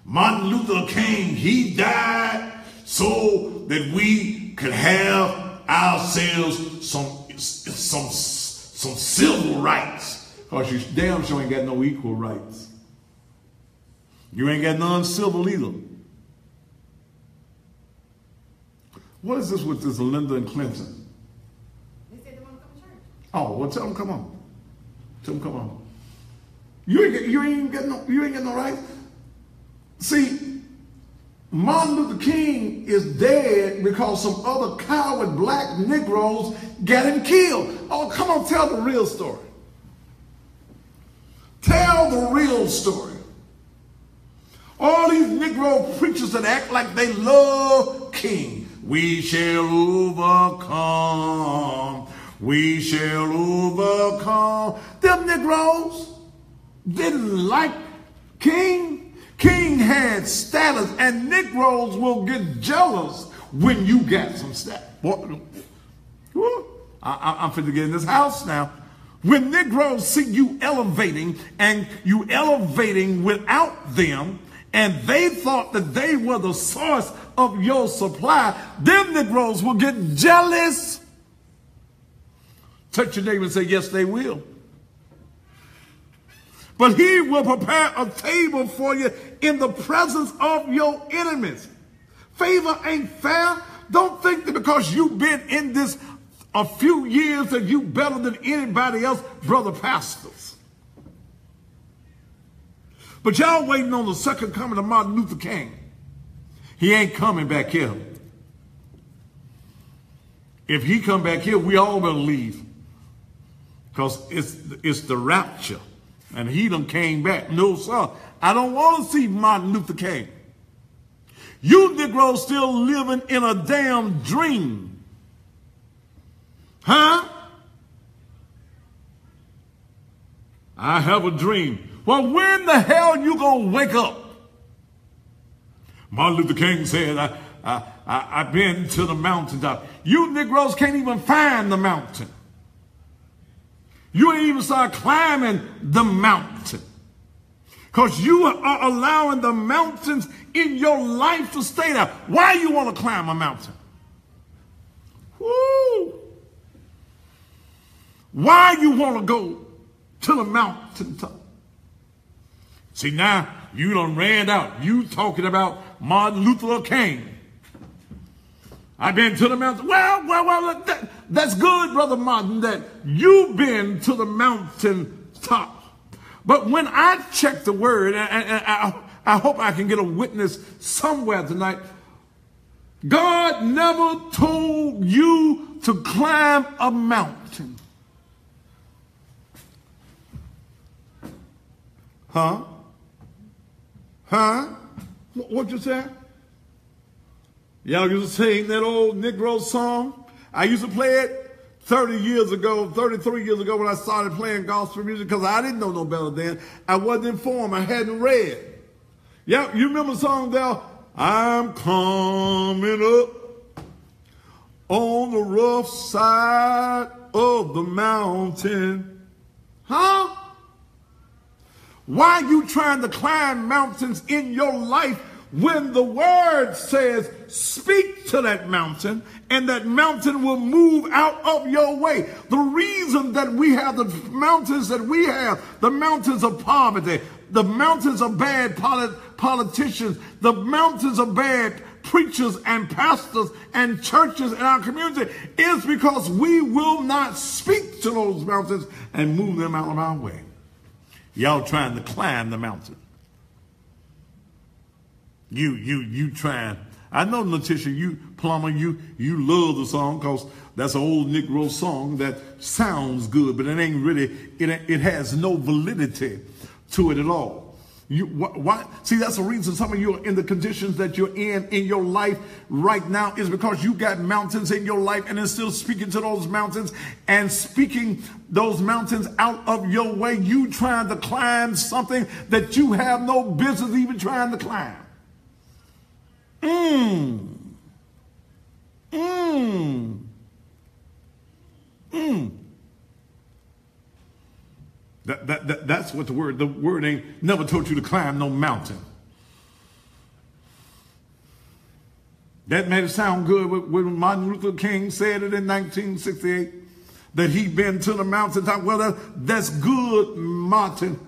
Martin Luther King, he died so that we could have ourselves some civil rights. Because you damn sure ain't got no equal rights. You ain't got none civil either. What is this with this Linda and Clinton? They said they want to come to church. Oh, well, tell them come on. Tell them come on. You ain't got no right. See, Martin Luther King is dead because some other coward black Negroes got him killed. Oh, come on, tell the real story. Tell the real story. All these Negro preachers that act like they love King. We shall overcome. We shall overcome. Them Negroes didn't like King. King had status, and Negroes will get jealous when you got some status. I'm finna get in this house now. When Negroes see you elevating, and you elevating without them, and they thought that they were the source of your supply, them Negroes will get jealous. Touch your neighbor and say, yes, they will. But he will prepare a table for you in the presence of your enemies. Favor ain't fair. Don't think that because you've been in this a few years that you better than anybody else, brother pastors. But y'all waiting on the second coming of Martin Luther King. He ain't coming back here. If he come back here, we all gonna leave. Because it's the rapture. And he done came back. No, sir. I don't want to see Martin Luther King. You Negroes still living in a damn dream. Huh? I have a dream. Well, when the hell you gonna wake up? Martin Luther King said, I've been to the mountaintop. You Negroes can't even find the mountain. You ain't even start climbing the mountain. Because you are allowing the mountains in your life to stay there. Why you want to climb a mountain? Woo! Why you want to go to the mountaintop? See, now you done ran out. You talking about Martin Luther King. I've been to the mountain. Well, that's good, Brother Martin, that you've been to the mountain top. But when I check the word, and I hope I can get a witness somewhere tonight, God never told you to climb a mountain. Huh? Huh? What you say? Y'all used to sing that old Negro song? I used to play it 33 years ago when I started playing gospel music because I didn't know no better then. I wasn't informed. I hadn't read. Yeah, you remember the song there? I'm coming up on the rough side of the mountain. Huh? Why are you trying to climb mountains in your life when the word says, speak to that mountain and that mountain will move out of your way? The reason that we have the mountains that we have, the mountains of poverty, the mountains of bad politicians, the mountains of bad preachers and pastors and churches in our community is because we will not speak to those mountains and move them out of our way. Y'all trying to climb the mountain. You trying. I know, Letitia, you plumber, you love the song because that's an old Negro song that sounds good, but it ain't really, it has no validity to it at all. Why? See, that's the reason some of you are in the conditions that you're in your life right now is because you got mountains in your life and it's still speaking to those mountains and speaking those mountains out of your way. You trying to climb something that you have no business even trying to climb. That's what the word ain't never told you to climb no mountain. That made it sound good when Martin Luther King said it in 1968 that he'd been to the mountaintop. Well, that's good, Martin.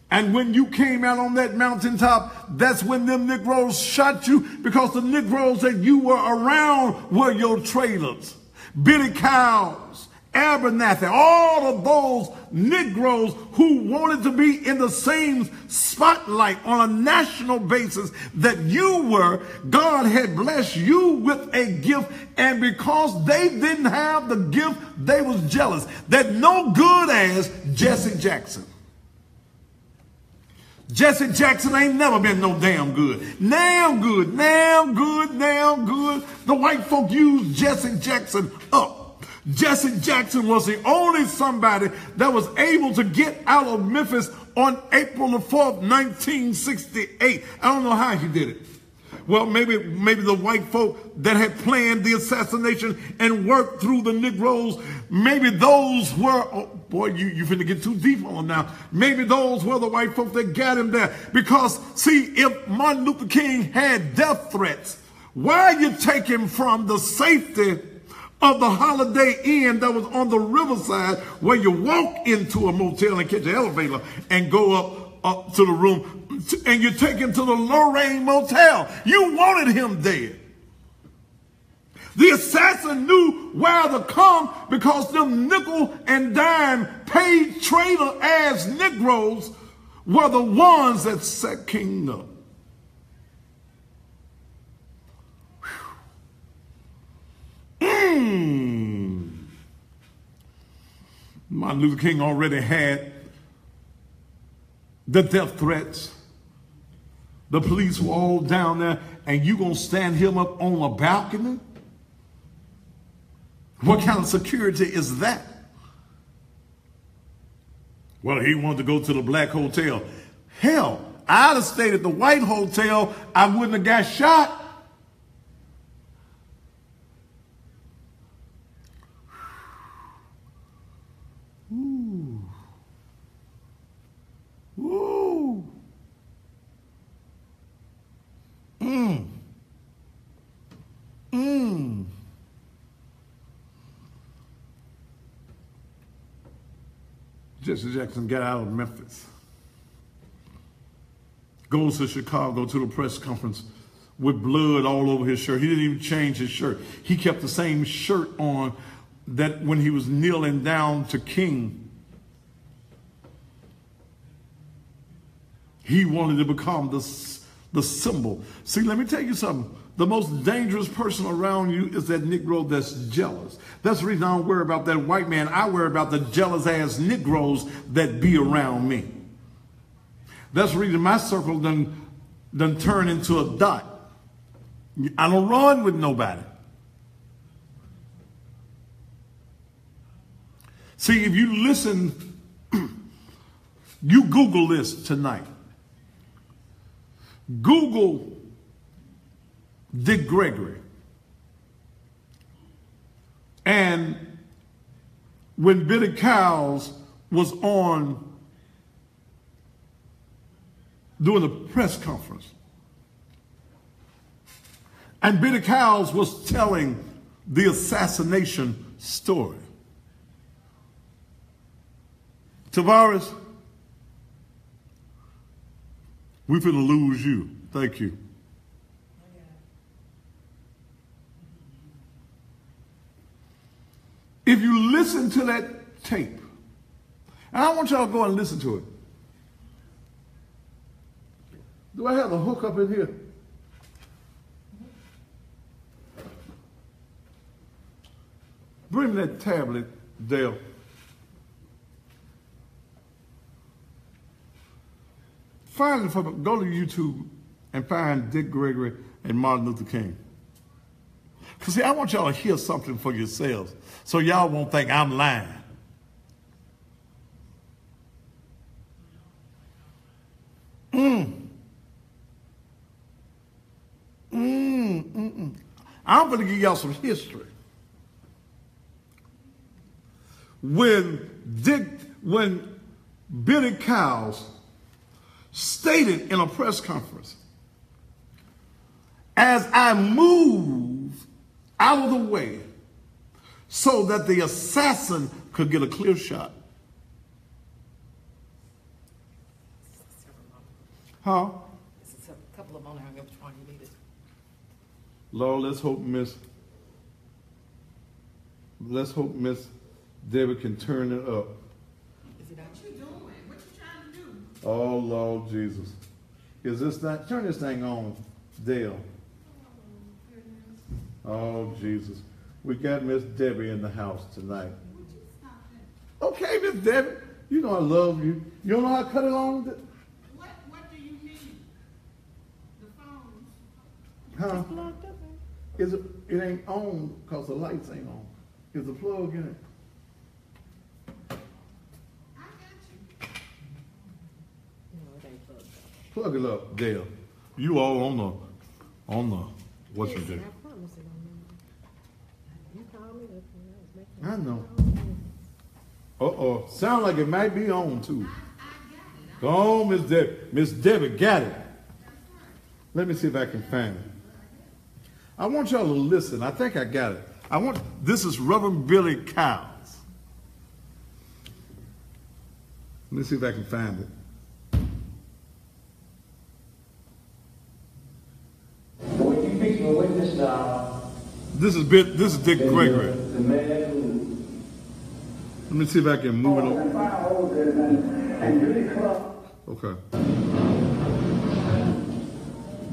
And when you came out on that mountaintop, that's when them Negroes shot you, because the Negroes that you were around were your traitors. Billy Cowles, Abernathy, all of those Negroes who wanted to be in the same spotlight on a national basis that you were. God had blessed you with a gift, and because they didn't have the gift, they was jealous. That no good as Jesse Jackson. Jesse Jackson ain't never been no damn good. Now good. The white folk used Jesse Jackson up. Jesse Jackson was the only somebody that was able to get out of Memphis on April the 4th, 1968. I don't know how he did it. Well, maybe the white folk that had planned the assassination and worked through the Negroes, maybe those were, oh boy, you finna get too deep on them now. Maybe those were the white folk that got him there. Because, see, if Martin Luther King had death threats, why you take him from the safety of the Holiday Inn that was on the riverside, where you walk into a motel and catch an elevator and go up to the room, and you take him to the Lorraine Motel? You wanted him dead. The assassin knew where to come because them nickel and dime paid traitor ass Negroes were the ones that set King up. Martin Luther King already had the death threats. The police were all down there, and you gonna stand him up on a balcony? What kind of security is that? Well, he wanted to go to the black hotel. Hell, I'd have stayed at the white hotel. I wouldn't have got shot. Ooh. Ooh. Jesse Jackson got out of Memphis, goes to Chicago to the press conference with blood all over his shirt. He didn't even change his shirt. He kept the same shirt on that when he was kneeling down to King. He wanted to become the symbol. See, let me tell you something. The most dangerous person around you is that Negro that's jealous. That's the reason I don't worry about that white man. I worry about the jealous ass Negroes that be around me. That's the reason my circle done turn into a dot. I don't run with nobody. See, if you listen, you Google this tonight. Google Dick Gregory. And when Billy Cowles was on doing a press conference, and Billy Cowles was telling the assassination story. Tavares, we finna lose you. Thank you. if you listen to that tape, and I want y'all to go and listen to it. Do I have the hook up in here? Bring me that tablet, Dale. Go to YouTube and find Dick Gregory and Martin Luther King. Because see, I want y'all to hear something for yourselves so y'all won't think I'm lying. I'm going to give y'all some history. When Billy Cowles stated in a press conference, as I move out of the way so that the assassin could get a clear shot. Huh? This is a couple of them. I don't know which one you needed. Lord, let's hope Miss Debbie can turn it up. Is it out? What you doing? What you trying to do? Oh, Lord Jesus. Is this thing, turn this thing on, Dale. Oh, Jesus. We got Miss Debbie in the house tonight. Would you stop that? Okay, Miss Debbie. You know I love you. You don't know how to cut it on? What do you need? The phone. Huh? Is it ain't on because the lights ain't on. Is the plug in it? I got you. No, it ain't plugged up. Plug it up, Dale. You all on the what's your name? I promise it on there. You called me up when I was making I know. Sound like it might be on too. Go on, Miss Debbie. Miss Debbie got it. Let me see if I can find it. I want y'all to listen. I think I got it. This is Reverend Billy Cowles. Let me see if I can find it. What you fix to witness now? This is Dick Gregory. The man who Let me see if I can move it over. and really club. Okay.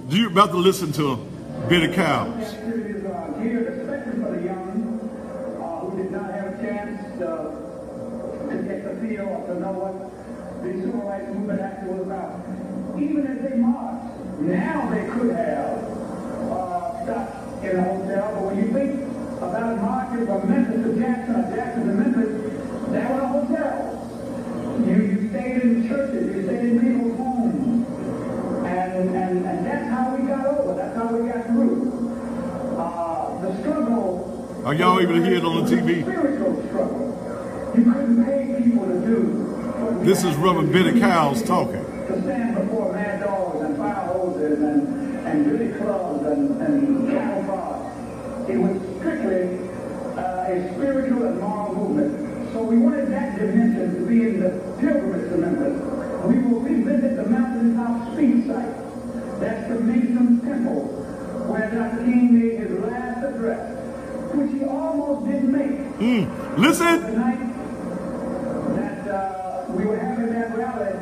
You about to listen to Billy Cowles. Here, especially for the young who did not have a chance to get the feel or to know what the civil rights movement actually was about. Even as they marched, now they could have stopped in a hotel, but when you think about marching from Memphis to Jackson or Jackson to Memphis, there were hotels. You stayed in churches, you stayed in people's homes. And that's how we got over, that's how we got through. The struggle. Are y'all able to hear it on the TV? Spiritual struggle. You couldn't pay people to do what we This is had Reverend to Billy do Cowles talking. To stand before mad dogs and fire hoses and billy clubs and cattle prods. It was strictly a spiritual and moral movement. So we wanted that dimension to be in the pilgrimage to Memphis. We will revisit the mountaintop speed site. That's the Mason Temple, where Dr. King made his last address, which he almost didn't make. Listen. The night that we were having that rally,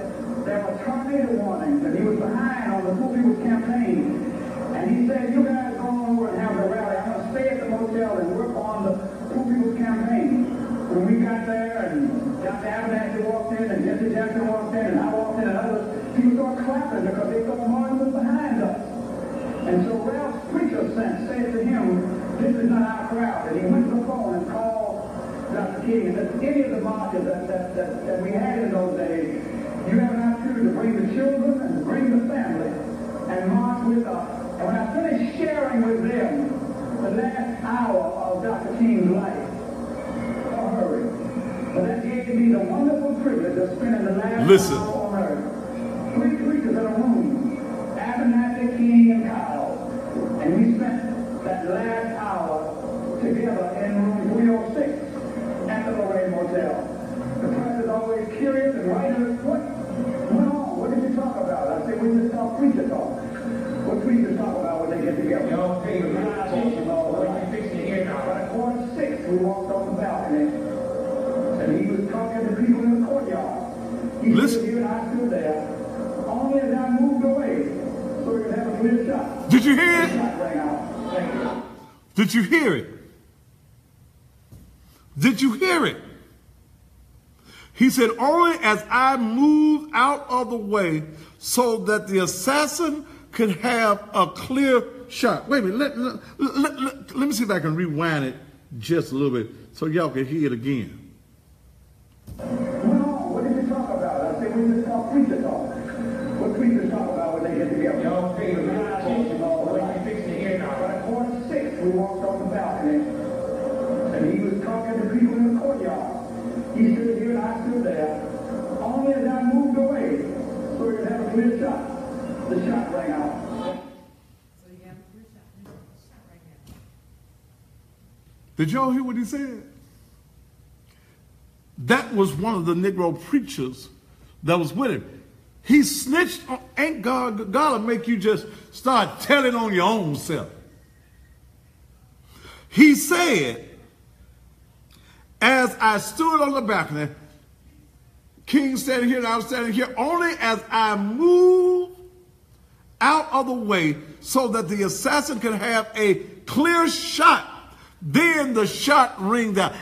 there were tornado warnings, and he was behind on the Poor People's Campaign. And he said, you guys go over and have the rally. I'm going to stay at the motel and work on the Poor People's Campaign. When we got there, and Dr. Abernathy walked in, and Jesse Jackson walked in, and I walked in, and others, people started clapping because they thought Martin was behind us. And so Ralph's preacher said to him, this is not our crowd. And he went to the phone and called Dr. King and said, any of the marches that we had in those days, you have an opportunity to bring the children and bring the family and march with us. And when I finished sharing with them the last hour of Dr. King's life, hurry. But that gave me the wonderful privilege of spending the last hour on earth. Three preachers in a room, Abernathy, King, and Kyle. And we spent that last hour together in room 306 at the Lorraine Motel. The press is always curious and writers, what went on? What did you talk about? I said, we just talk preacher talk. What preachers talk about when they get together? Y'all pay the realization of what you fixing to hear now. At 4:06, we walked on the balcony. talking to people in the courtyard. He stood here and I stood there. Only as I moved away, so we could have a clear shot. Did you hear it? The shot rang out. Thank you. Did you hear it? Did you hear it? He said, only as I moved out of the way so that the assassin could have a clear shot. Wait a minute. Let me see if I can rewind it just a little bit so y'all can hear it again. Well, what did you talk about? I said, we just talk preacher talk. What preachers talk about when they get together? Y'all fix to hear now. But at 4:06, we walked off the balcony, and he was talking to people in the courtyard. He stood here and I stood there. Only as I moved away, so we could have a clear shot. The shot rang out. So you have a clear shot right now. Did y'all hear what he said? That was one of the Negro preachers that was with him. He snitched on, ain't God will make you just start telling on your own self. He said, as I stood on the balcony, King standing here and I was standing here, only as I moved out of the way so that the assassin could have a clear shot, then the shot ringed out.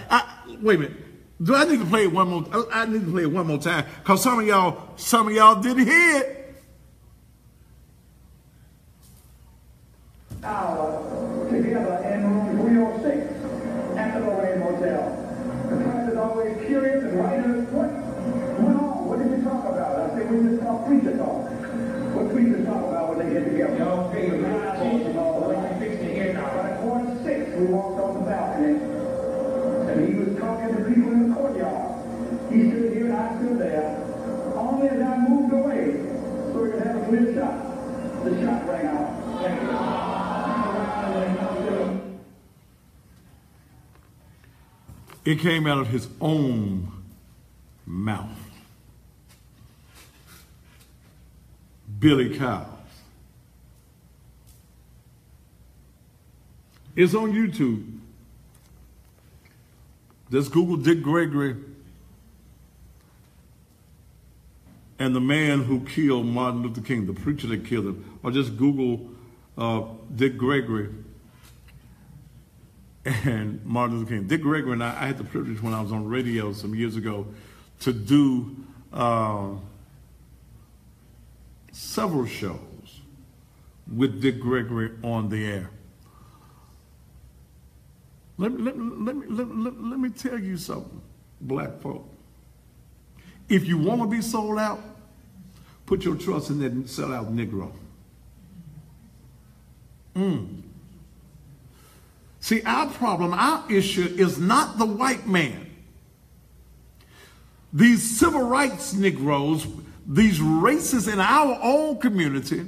Wait a minute. Do I need to play it one more? I need to play it one more time because some of y'all didn't hear it. Together in room 306 at the Lorraine Motel. The press is always curious and writers, what went on? What did you talk about? I said, we just talk preacher talk. What preachers talk about when they get together? Y'all fix to hear now. But at 4:06, we walked off the balcony, and he was talking to people in the courtyard. He stood here and I stood there. Only as I moved away, so we could have a clear shot. The shot rang out. Thank you. It came out of his own mouth. Billy Cowles. It's on YouTube. Just Google Dick Gregory and the man who killed Martin Luther King, the preacher that killed him, or just Google Dick Gregory and Martin Luther King. Dick Gregory and I had the privilege when I was on radio some years ago to do several shows with Dick Gregory on the air. Let me tell you something, black folk. If you want to be sold out, put your trust in that sellout Negro. See, our problem, our issue is not the white man. These civil rights Negroes, these racists in our own community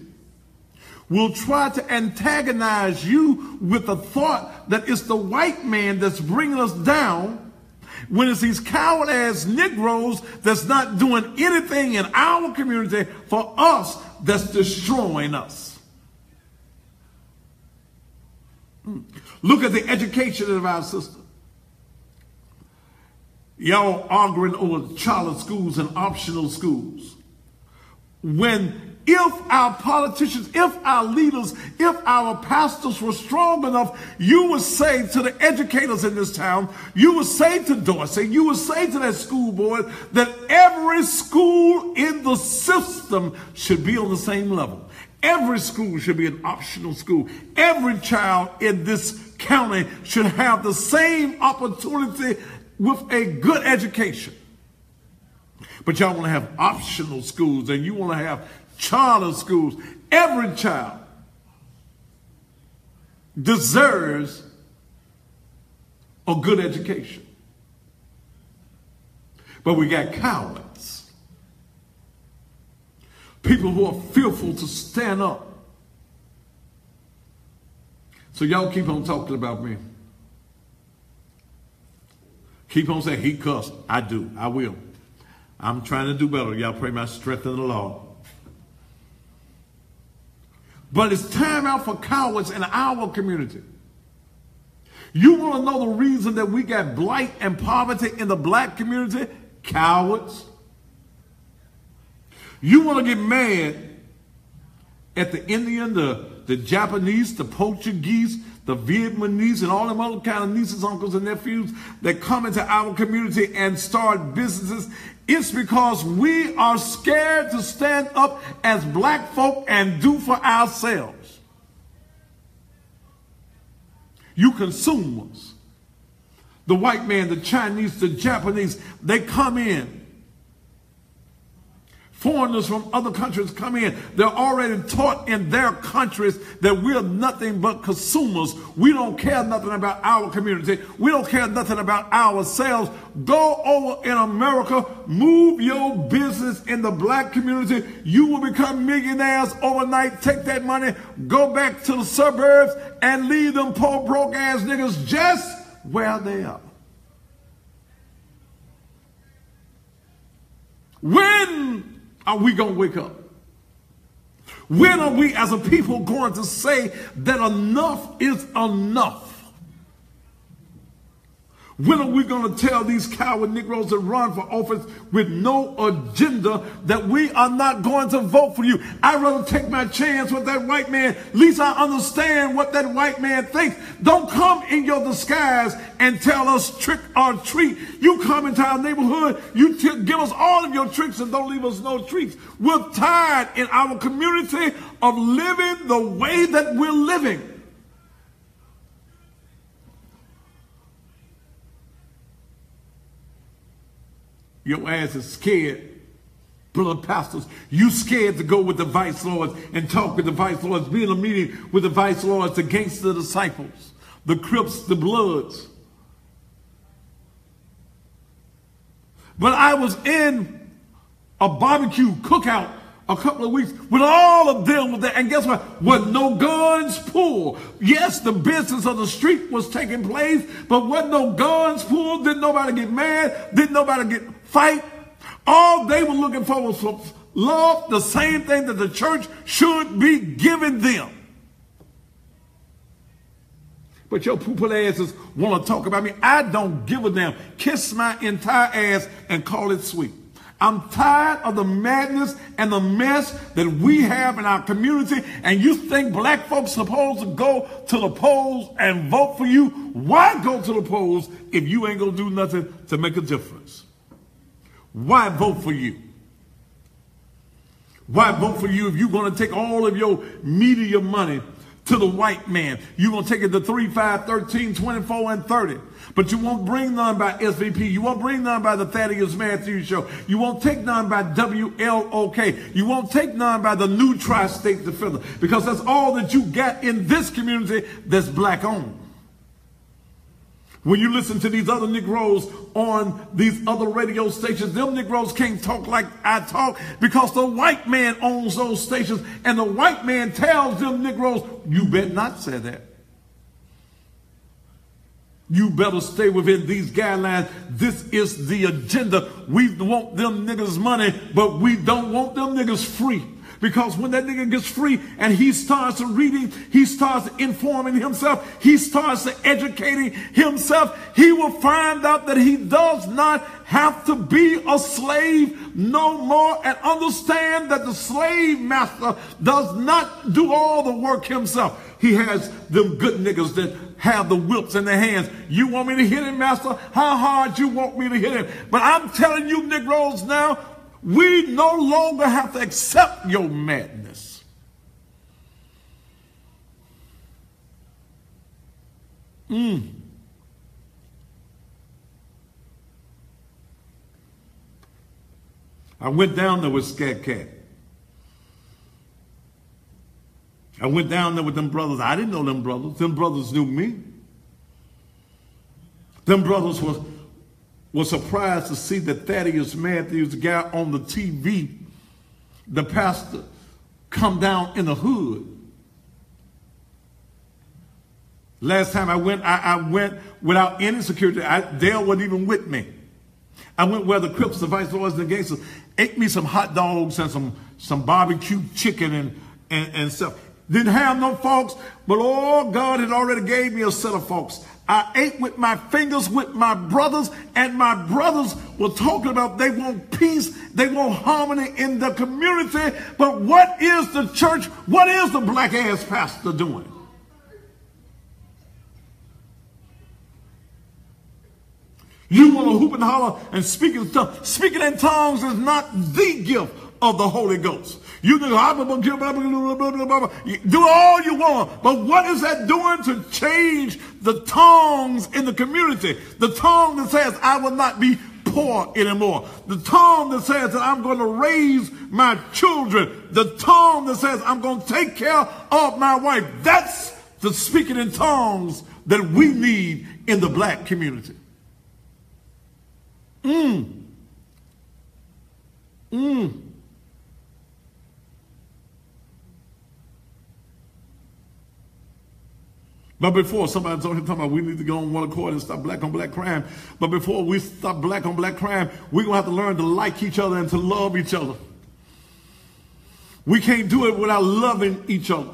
will try to antagonize you with the thought that it's the white man that's bringing us down, when it's these coward-ass Negroes that's not doing anything in our community for us that's destroying us. Look at the education of our system. Y'all arguing over charter schools and optional schools. If our politicians, if our leaders, if our pastors were strong enough, you would say to the educators in this town, you would say to Dorsey, you would say to that school board that every school in the system should be on the same level. Every school should be an optional school. Every child in this county should have the same opportunity with a good education. But y'all want to have optional schools and you want to have charter schools. Every child deserves a good education. But we got cowards. People who are fearful to stand up. So y'all keep on talking about me. Keep on saying he cussed. I do. I will. I'm trying to do better. Y'all pray my strength in the Lord. But it's time out for cowards in our community. You want to know the reason that we got blight and poverty in the black community? Cowards. You want to get mad at the Indian, the Japanese, the Portuguese, the Vietnamese, and all them other kind of nieces, uncles, and nephews that come into our community and start businesses. It's because we are scared to stand up as black folk and do for ourselves. You consumers, the white man, the Chinese, the Japanese, they come in. Foreigners from other countries come in. They're already taught in their countries that we're nothing but consumers. We don't care nothing about our community. We don't care nothing about ourselves. Go over in America, move your business in the black community. You will become millionaires overnight. Take that money, go back to the suburbs, and leave them poor, broke ass niggas just where they are. When are we going to wake up? When are we as a people going to say that enough is enough? When are we going to tell these coward Negroes that run for office with no agenda that we are not going to vote for you? I'd rather take my chance with that white man. At least I understand what that white man thinks. Don't come in your disguise and tell us trick or treat. You come into our neighborhood, you give us all of your tricks and don't leave us no treats. We're tired in our community of living the way that we're living. Your ass is scared, brother pastors. You scared to go with the vice lords and talk with the vice lords, be in a meeting with the vice lords against the disciples, the Crips, the Bloods. But I was in a barbecue cookout a couple of weeks with all of them there, and guess what? Wasn't no guns pulled. Yes, the business of the street was taking place, but wasn't no guns pulled. Didn't nobody get mad. Didn't nobody get fight. All they were looking for was love, the same thing that the church should be giving them. But your poo-poo asses want to talk about me. I don't give a damn. Kiss my entire ass and call it sweet. I'm tired of the madness and the mess that we have in our community, and you think black folks supposed to go to the polls and vote for you? Why go to the polls if you ain't gonna do nothing to make a difference? Why vote for you? Why vote for you if you're gonna take all of your media money to the white man? You're going to take it to 3, 5, 13, 24, and 30. But you won't bring none by SVP. You won't bring none by the Thaddeus Matthews show. You won't take none by WLOK. You won't take none by the new Tri-State Defender, because that's all that you got in this community that's black owned. When you listen to these other Negroes on these other radio stations, them Negroes can't talk like I talk because the white man owns those stations, and the white man tells them Negroes, you better not say that. You better stay within these guidelines. This is the agenda. We want them niggas money, but we don't want them niggas free. Because when that nigga gets free and he starts reading, he starts informing himself, he starts educating himself, he will find out that he does not have to be a slave no more, and understand that the slave master does not do all the work himself. He has them good niggas that have the whips in their hands. You want me to hit him, master? How hard you want me to hit him? But I'm telling you Negroes now, we no longer have to accept your madness. I went down there with Scat Cat. I went down there with them brothers. I didn't know them brothers. Them brothers knew me. Them brothers was surprised to see that Thaddeus Matthews, the guy on the TV, the pastor, come down in the hood. Last time I went without any security. Dale wasn't even with me. I went where the Crips, the vice lords, and the gangsters ate me some hot dogs and some barbecue chicken and stuff. Didn't have no folks, but oh, God had already gave me a set of folks. I ate with my fingers with my brothers, and my brothers were talking about they want peace, they want harmony in the community. But what is the church? What is the black ass pastor doing? You want to hoop and holler and speak in tongues. Speaking in tongues is not the gift of the Holy Ghost. You can do all you want, but what is that doing to change the tongues in the community? The tongue that says, I will not be poor anymore. The tongue that says that I'm going to raise my children. The tongue that says I'm going to take care of my wife. That's the speaking in tongues that we need in the black community. But before, somebody talking about we need to go on one accord and stop black on black crime. But before we stop black on black crime, we're going to have to learn to like each other and to love each other. We can't do it without loving each other.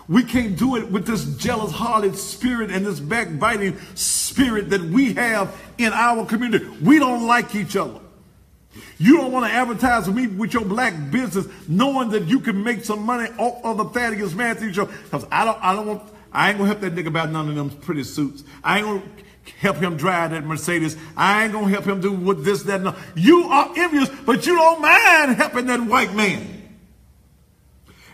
We can't do it with this jealous-hearted spirit and this backbiting spirit that we have in our community. We don't like each other. You don't want to advertise with me with your black business knowing that you can make some money off of the Thaddeus Matthews show. Because I ain't gonna help that nigga about none of them pretty suits. I ain't gonna help him drive that Mercedes. I ain't gonna help him do what this, that, and that. You are envious, but you don't mind helping that white man.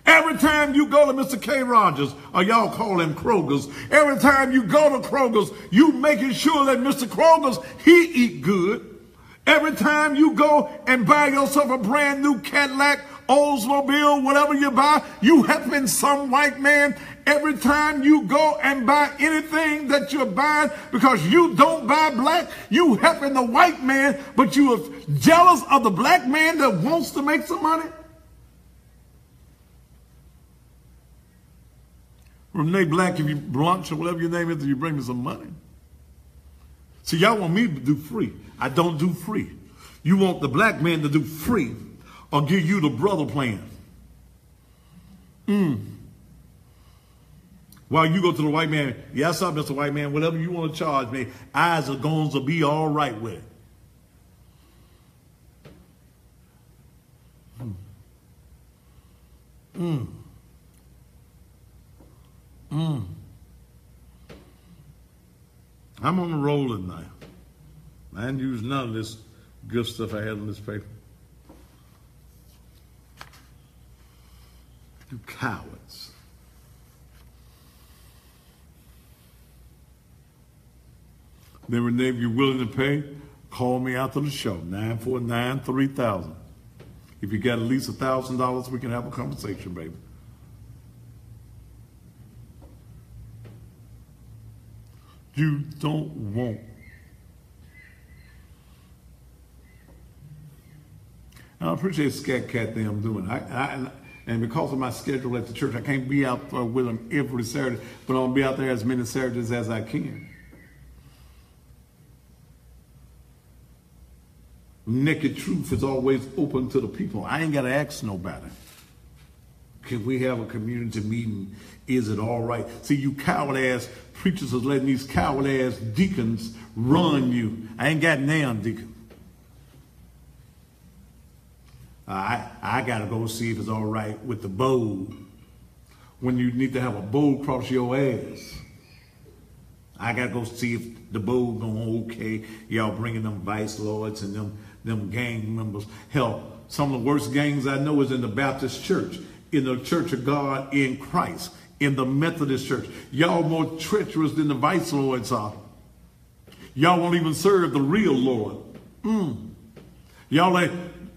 Every time you go to Mr. K. Rogers, or y'all call him Kroger's, every time you go to Kroger's, you making sure that Mr. Kroger's, he eat good. Every time you go and buy yourself a brand new Cadillac, Oldsmobile, whatever you buy, you helping some white man. Every time you go and buy anything that you're buying because you don't buy black, you helping the white man, but you are jealous of the black man that wants to make some money. Renee Black, if you brunch or whatever your name is, you bring me some money. See, y'all want me to do free. I don't do free. You want the black man to do free or give you the brother plan. While you go to the white man, yes, sir, Mr. White Man, whatever you want to charge me, eyes are going to be all right with it. I'm on the roll tonight. I didn't use none of this good stuff I had on this paper. You cowards. Then Renee, if you're willing to pay, call me after the show, 949-3000. If you got at least $1,000, we can have a conversation, baby. You don't want. And I appreciate Scat Cat that I'm doing. And because of my schedule at the church, I can't be out with them every Saturday, but I'll be out there as many Saturdays as I can. Naked truth is always open to the people. I ain't got to ask nobody. Can we have a community meeting? Is it all right? See, you coward-ass preachers are letting these coward-ass deacons run you. I ain't got damn deacon. I got to go see if it's all right with the bowl when you need to have a bowl across your ass. I got to go see if the bowl going okay. Y'all bringing them vice lords and them gang members. Hell, some of the worst gangs I know is in the Baptist church, in the Church of God in Christ, in the Methodist church. Y'all more treacherous than the vice lords are. Y'all won't even serve the real Lord. Y'all ain't,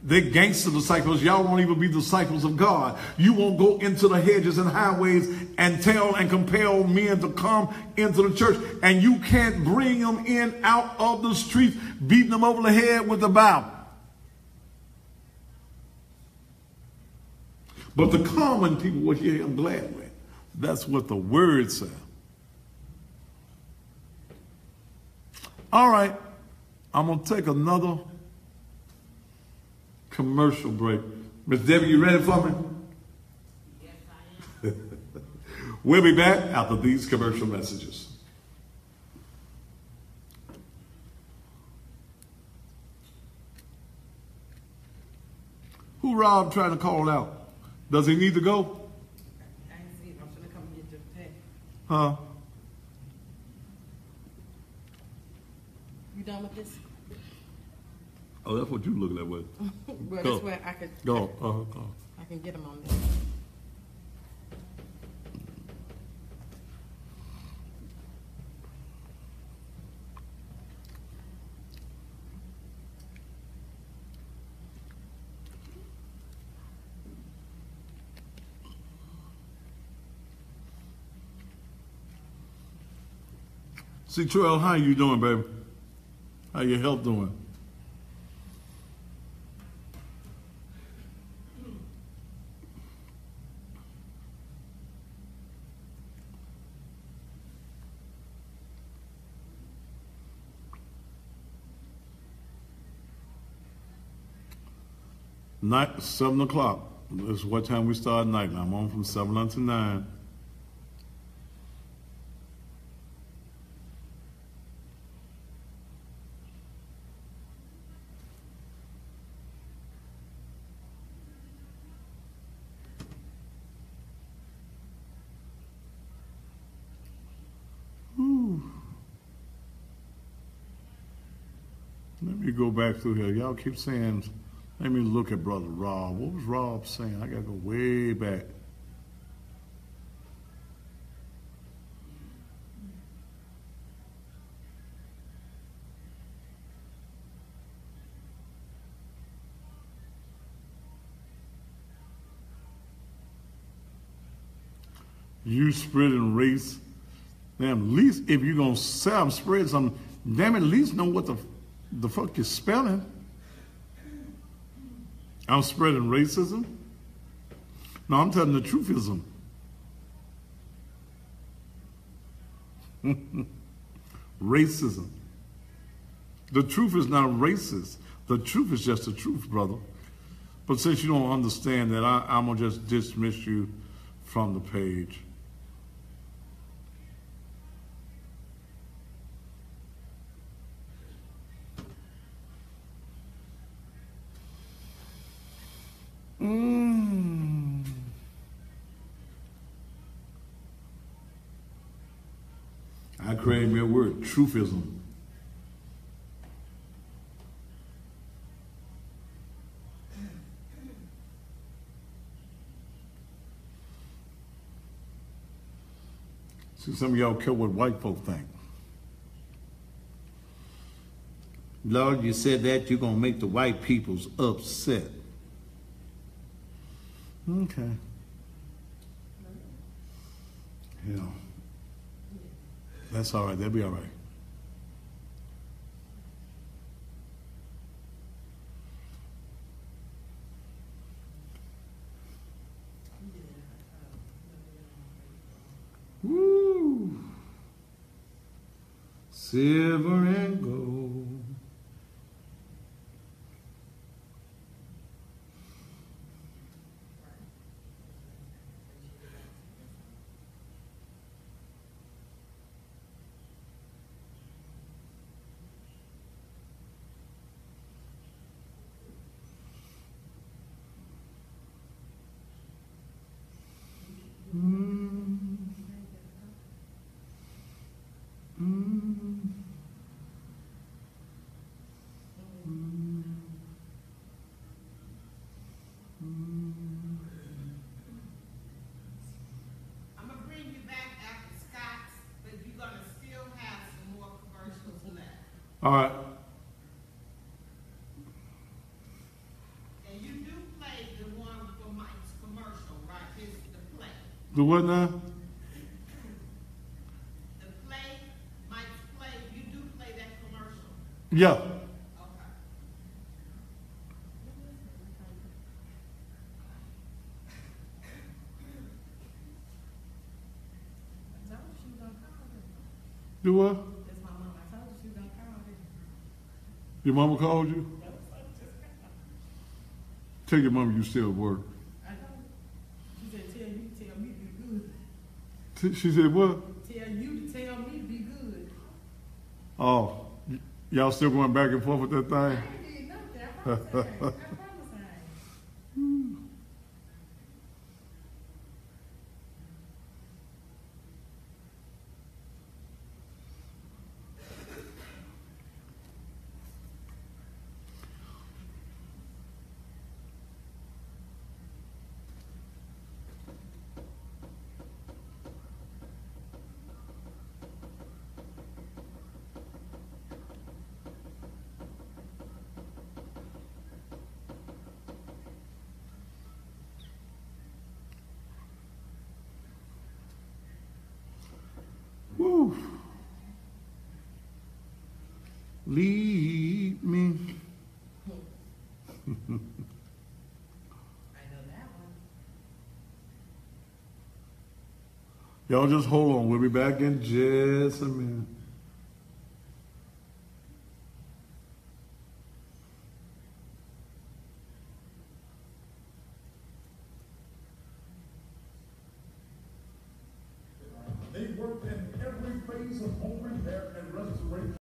they're gangster disciples. Y'all won't even be disciples of God. You won't go into the hedges and highways and tell and compel men to come into the church. And you can't bring them in out of the streets, beating them over the head with the Bible. But the common people will hear him gladly. That's what the word says. All right, I'm going to take another commercial break. Miss Debbie, you ready for me? Yes, I am. We'll be back after these commercial messages. Who Rob trying to call out? Does he need to go? I ain't see it. I'm gonna come and get your text. Huh? You done with this? Oh, that's what you looking at with. Well, Go. that's where I could. Go. I can get them on there. See, Terrell, how you doing, baby? How your health doing? Night, 7 o'clock. This is what time we start night. I'm on from 7 until 9. Let me go back through here. Y'all keep saying, let me look at Brother Rob. What was Rob saying? I got to go way back. You spreading race. Damn, at least if you're going to say I'm spreading something, damn it, at least know what the fuck you're spelling. I'm spreading racism. No, I'm telling the truthism. Racism. The truth is not racist. The truth is just the truth, brother. But since you don't understand that, I'm going to just dismiss you from the page. I created me a word, truthism. See, some of y'all care what white folk think. Lord, you said that you're going to make the white peoples upset. Okay. Yeah. That's all right. They'll be all right. Woo! Silver and gold. I'm gonna bring you back after Scott's, but you're gonna still have some more commercials left. All right. And you do play the one for Mike's commercial, right? His the play. The what now? The play, Mike's play, you do play that commercial. Yeah. Okay. I told you she was gonna call her. Do what? That's my mom. I told you she was gonna call her. Your mama called you? Tell your mama you still at work. I told her. She said, tell me to be good. She said what? Tell you to tell me to be good. Oh, y'all still going back and forth with that I thing? ain't did nothing. I promise I ain't. lead me. I know that one. Y'all just hold on. We'll be back in just a minute. They worked in every phase of home repair and restoration.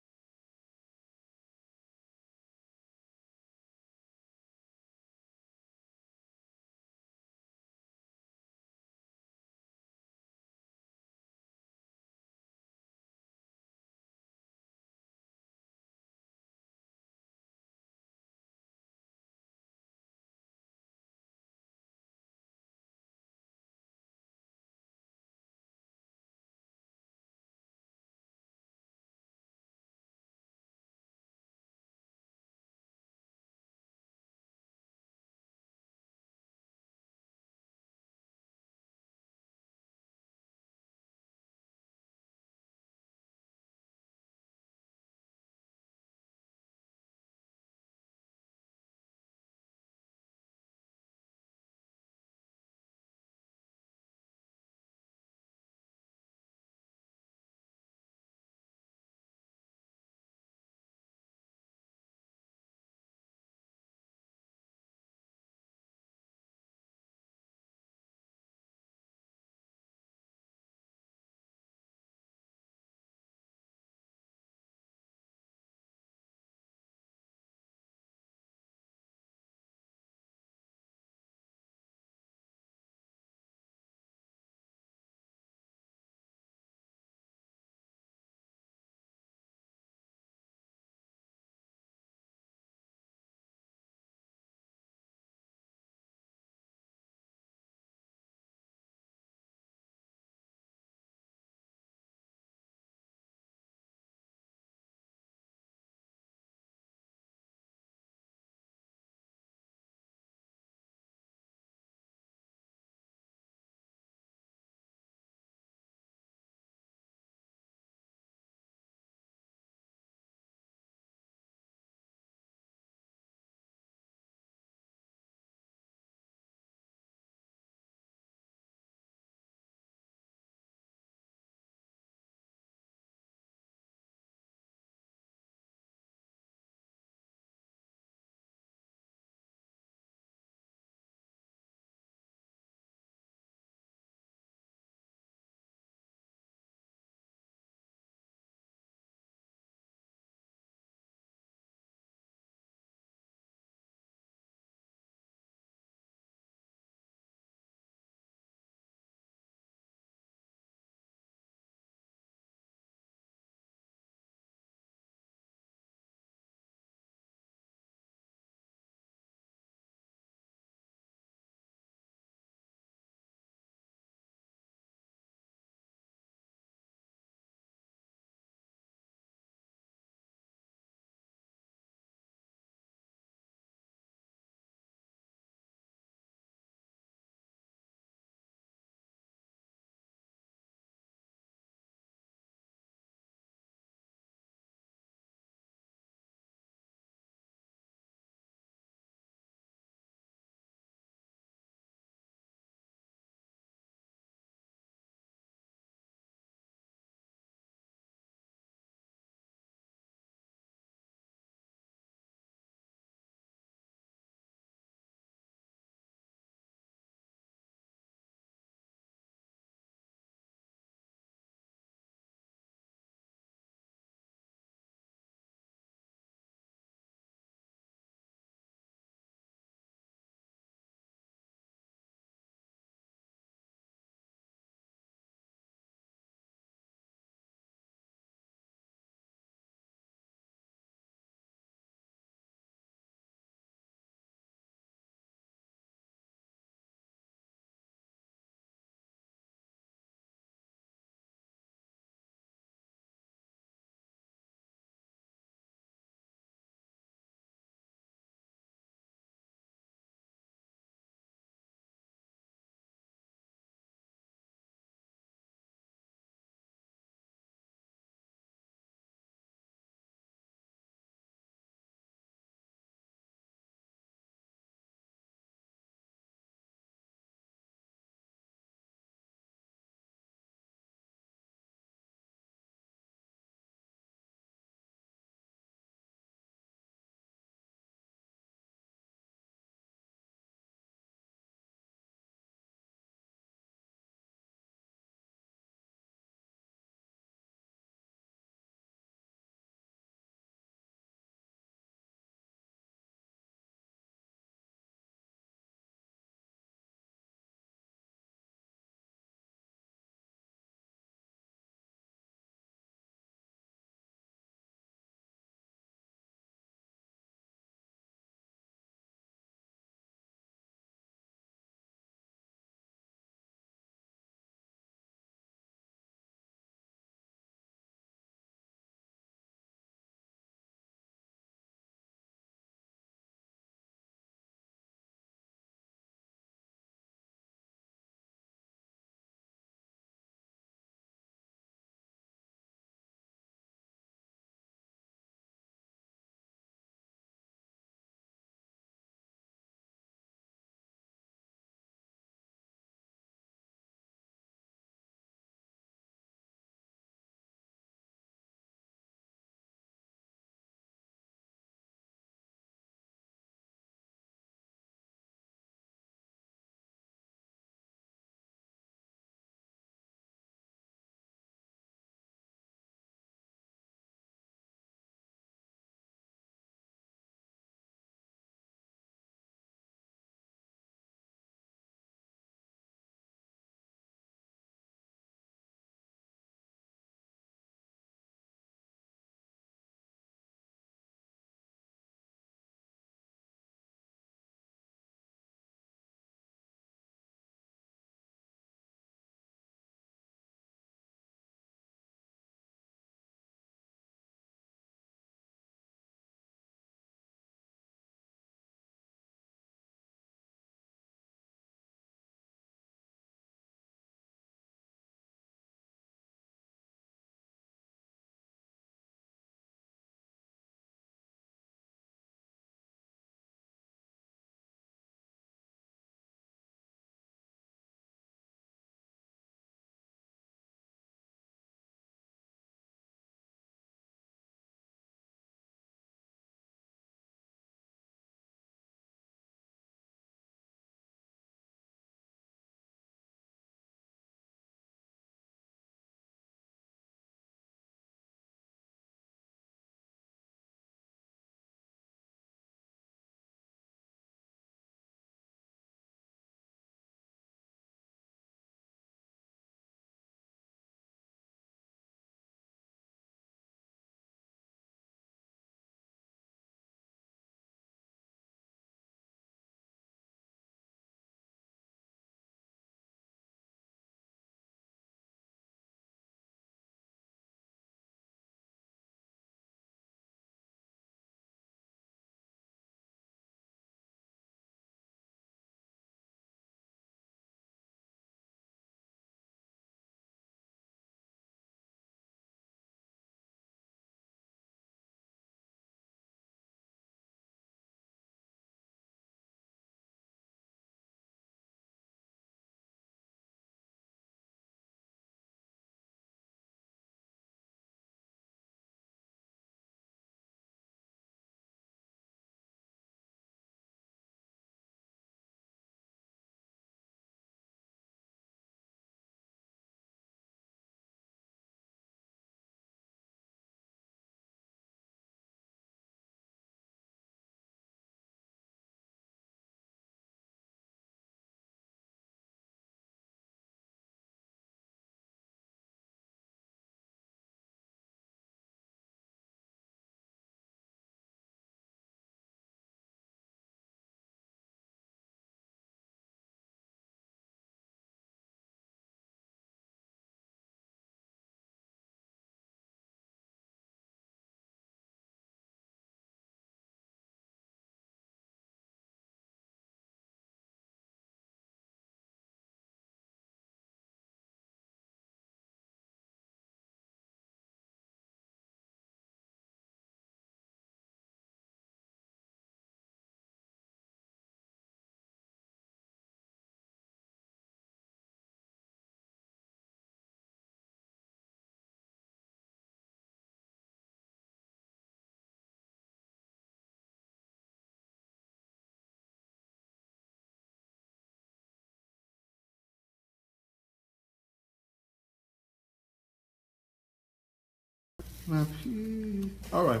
Matthews. All right.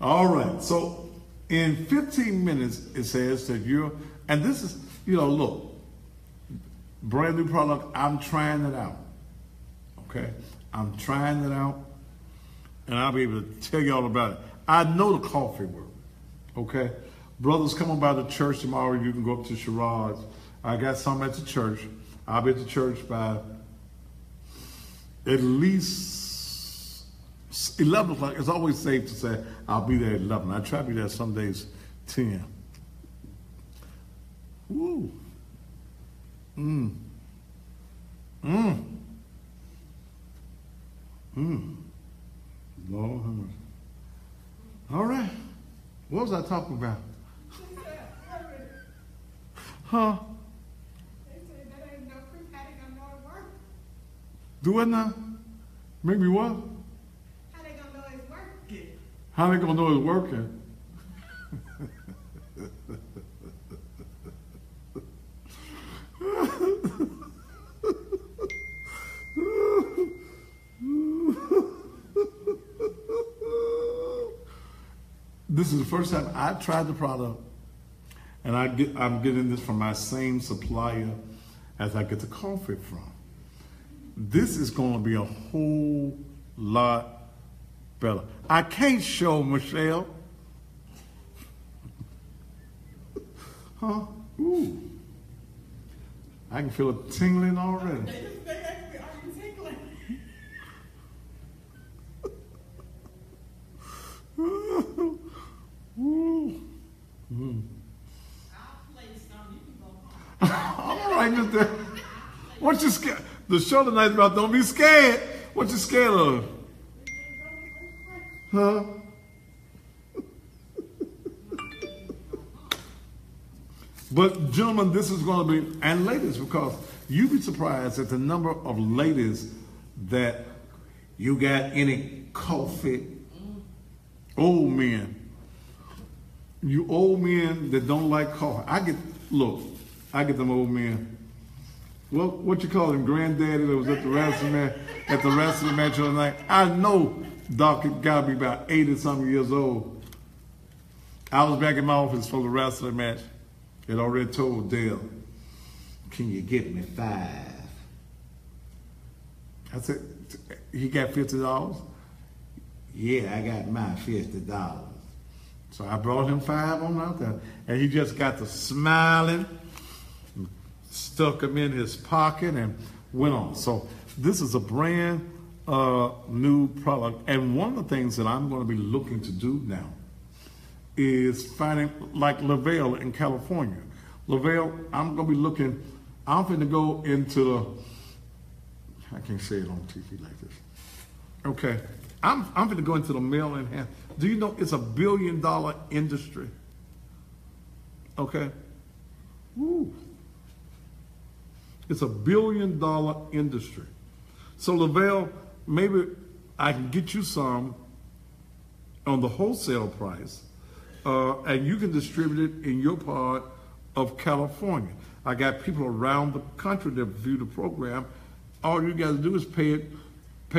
All right. So in 15 minutes, it says that and this is, look, brand new product. I'm trying it out. Okay. I'm trying it out. And I'll be able to tell you all about it. I know the coffee works. Okay. Brothers, come on by the church tomorrow. You can go up to Sherrod's. I got some at the church. I'll be at the church by at least 11 o'clock. It's always safe to say I'll be there at 11. I try to be there some days 10. Woo. Lord, how much? All right. What was I talking about? Huh? They said that ain't no proof how they gonna know it work. Do it now? Make me what? How they gonna know it's working? How they gonna know it's working? This is the first time I tried the product, and I'm getting this from my same supplier as I get the coffee from. This is going to be a whole lot better. I can't show Michelle. Huh? Ooh. I can feel it tingling already. They asked me, are you tickling? I'll play some. You can go home. All right, Mr. What you scared? The show tonight's about don't be scared. What you scared of? Huh? But gentlemen, this is going to be, and ladies, because you'd be surprised at the number of ladies that you got any coffee. Old men. You old men that don't like coffee. I get them old men. Well, what you call him, granddaddy that was at the wrestling match the other night. I know Doc got to be about 80-something years old. I was back in my office for the wrestling match. Had already told Dale, can you get me 5? I said, he got $50? Yeah, I got my $50. So I brought him 5 on out there. And he just got to smiling, stuck them in his pocket, and went on. So this is a brand new product. And one of the things that I'm going to be looking to do now is finding, like Lavelle in California. Lavelle, I'm going to be looking, I'm going to go into the, I can't say it on TV like this. Okay. I'm going to go into the mail and hand. Do you know it's $1 billion industry? Okay. Woo. It's $1 billion industry. So Lavelle, maybe I can get you some on the wholesale price, and you can distribute it in your part of California. I got people around the country that view the program. All you got to do is pay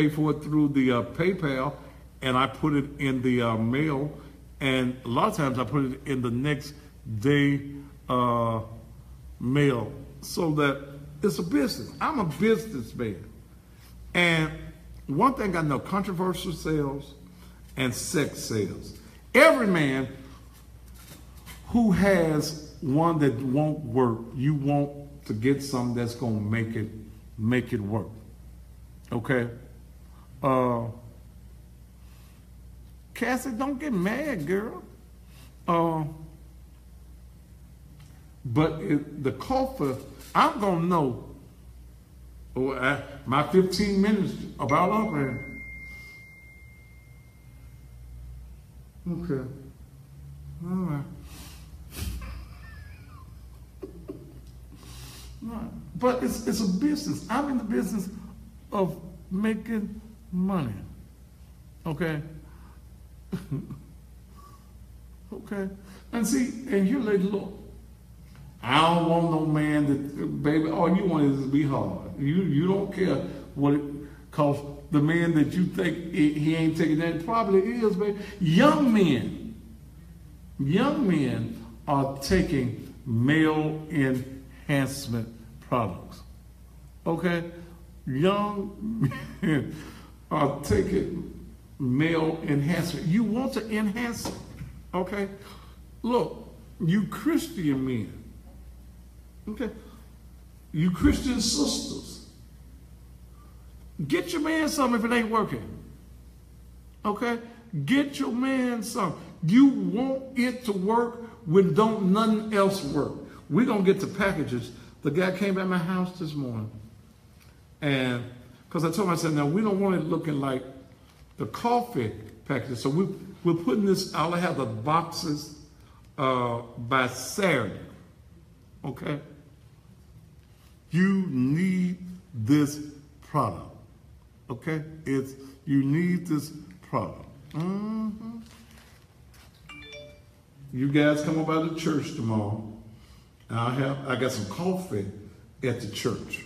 for it through the PayPal, and I put it in the mail, and a lot of times I put it in the next day mail, so that it's a business. I'm a businessman. And one thing I know, controversial sales and sex sales. Every man who has one that won't work, you want to get something that's going to make it work. Okay? Cassie, don't get mad, girl. But the coffee, I'm going to know my 15 minutes about up there. Okay. All right. Right. But it's a business. I'm in the business of making money. Okay? Okay? And see, and here, lady, look. I don't want no man that, baby, all you want is to be hard. You don't care what it costs. The man that you think he ain't taking that probably is, baby. Young men are taking male enhancement products. Okay? Young men are taking male enhancement. You want to enhance it. Okay? Look, you Christian men. Okay? You Christian sisters. Get your man something if it ain't working. Okay? Get your man something. You want it to work when don't nothing else work. We're going to get the packages. The guy came by my house this morning. And because I told him, I said, now we don't want it looking like the coffee packages. So we're putting this, I'll have the boxes by Saturday. Okay? You need this product. Okay? You need this product. Mm-hmm. You guys come by the church tomorrow. I got some coffee at the church.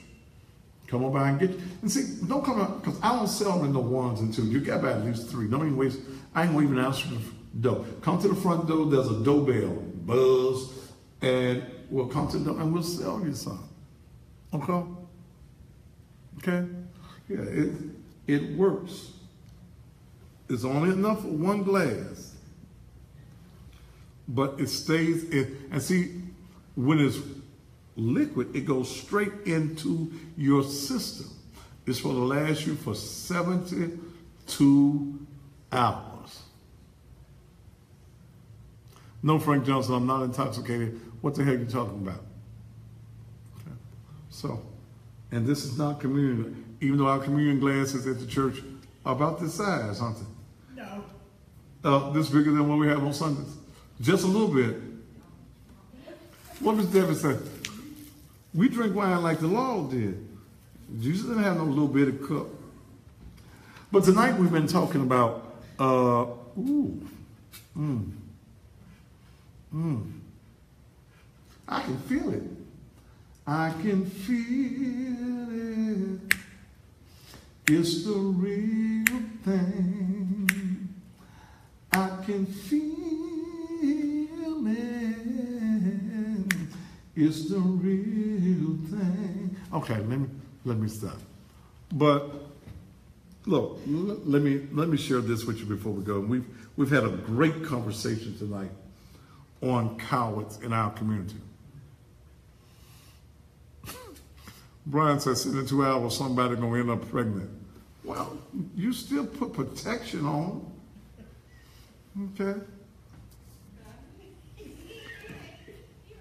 Come on by and get, and see, don't come out, because I don't sell them in the ones and twos. You got about at least 3. Don't even waste, I ain't gonna even answer the door. Come to the front door, there's a doorbell, buzz, and we'll come to the door and we'll sell you some. Okay? Okay? Yeah, it works. It's only enough for one glass, but it stays in, and see, when it's liquid, it goes straight into your system. It's supposed to last you for 72 hours. No, Frank Johnson, I'm not intoxicated. What the heck are you talking about? Okay. So, and this is not communion, even though our communion glasses at the church are about this size, aren't they? No. This bigger than what we have on Sundays. Just a little bit. What Miss David said? We drink wine like the Lord did. Jesus didn't have no little bitty cup. But tonight we've been talking about, I can feel it. I can feel it. It's the real thing. I can feel it. It's the real thing. Okay, let me stop. But look, let me share this with you before we go. We've had a great conversation tonight on cowards in our community. Brian says in 2 hours somebody gonna end up pregnant. Well, you still put protection on. Okay.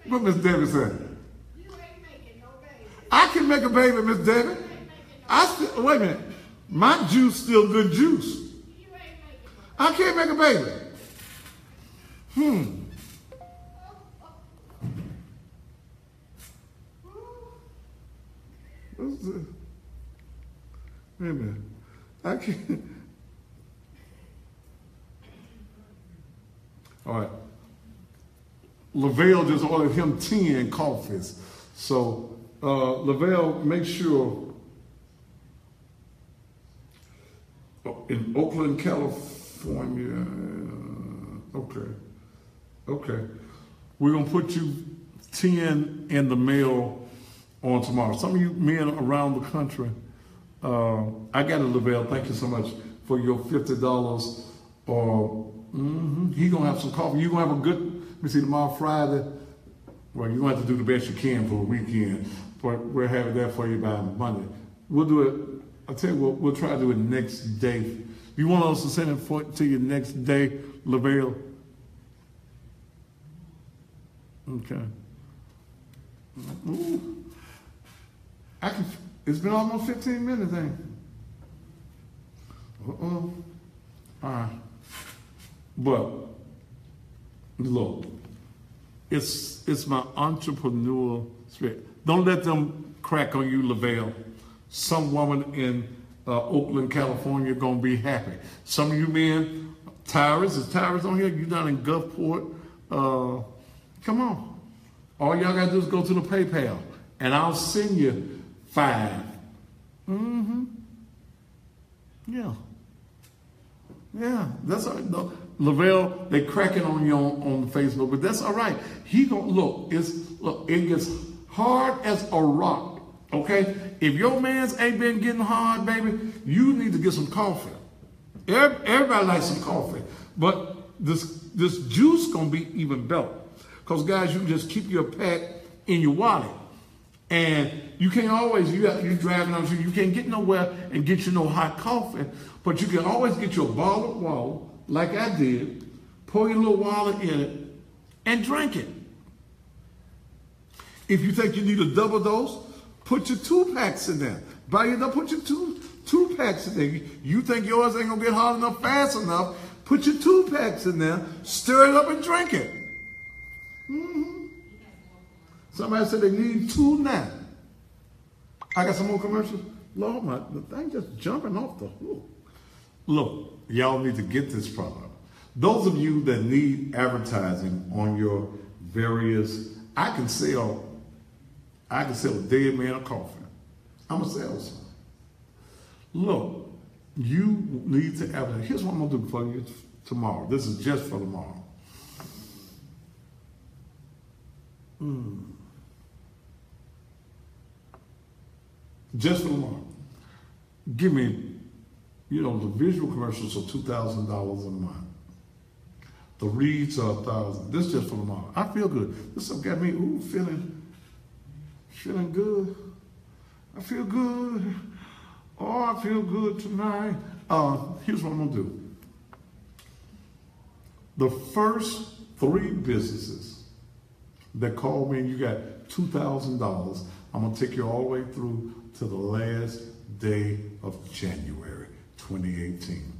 What Miss David said? You ain't making no baby. I can make a baby, Miss David. Wait a minute. My juice still good juice. You ain't making no I can't make a baby. What's this? Wait a minute. I can't. All right. Lavelle just ordered him 10 coffees. So, Lavelle, make sure in Oakland, California. Okay. We're going to put you 10 in the mail on tomorrow. Some of you men around the country, I got it, Lavelle. Thank you so much for your $50. He going to have some coffee. You're going to have a good, let me see, tomorrow, Friday. Well, you're going to have to do the best you can for a weekend, but we're having that for you by Monday. We'll do it, I'll tell you what, we'll try to do it next day. You want us to send it to you next day, Lavelle? Okay. Ooh. It's been almost 15 minutes, ain't it? All right. But, look, it's my entrepreneurial spirit. Don't let them crack on you, Lavelle. Some woman in Oakland, California, gonna be happy. Some of you men Tyrus, is Tyrus on here? You down in Gulfport? Come on. All y'all got to do is go to the PayPal, and I'll send you 5. Mm-hmm. Yeah. Yeah, that's all right. No, Lavelle, they cracking on you on Facebook, but that's all right. He gonna look, it gets hard as a rock. Okay? If your man's ain't been getting hard, baby, you need to get some coffee. Everybody likes some coffee. But this juice gonna be even better. Because guys, you can just keep your pack in your wallet. And you can't always, you're driving on, you can't get nowhere and get you no hot coffee, but you can always get your bottle of water, like I did, pour your little water in it, and drink it. If you think you need a double dose, put your 2 packs in there. Put your two packs in there. You think yours ain't gonna get hot enough fast enough, put your 2 packs in there, stir it up and drink it. Mm-hmm. Somebody said they need 2 now. I got some more commercials. Lord, the thing just jumping off the hook. Look, y'all need to get this product. Those of you that need advertising on your various, I can sell a dead man a coffee. I'm a salesman. Look, you need to advertise. Here's what I'm gonna do for you tomorrow. This is just for tomorrow. Just for tomorrow. Give me, the visual commercials are $2,000 a month. The reads are $1,000. This is just for tomorrow. I feel good. This stuff got me, feeling good. I feel good. Oh, I feel good tonight. Here's what I'm gonna do. The first 3 businesses that call me and you got $2,000, I'm gonna take you all the way through to the last day of January 2018.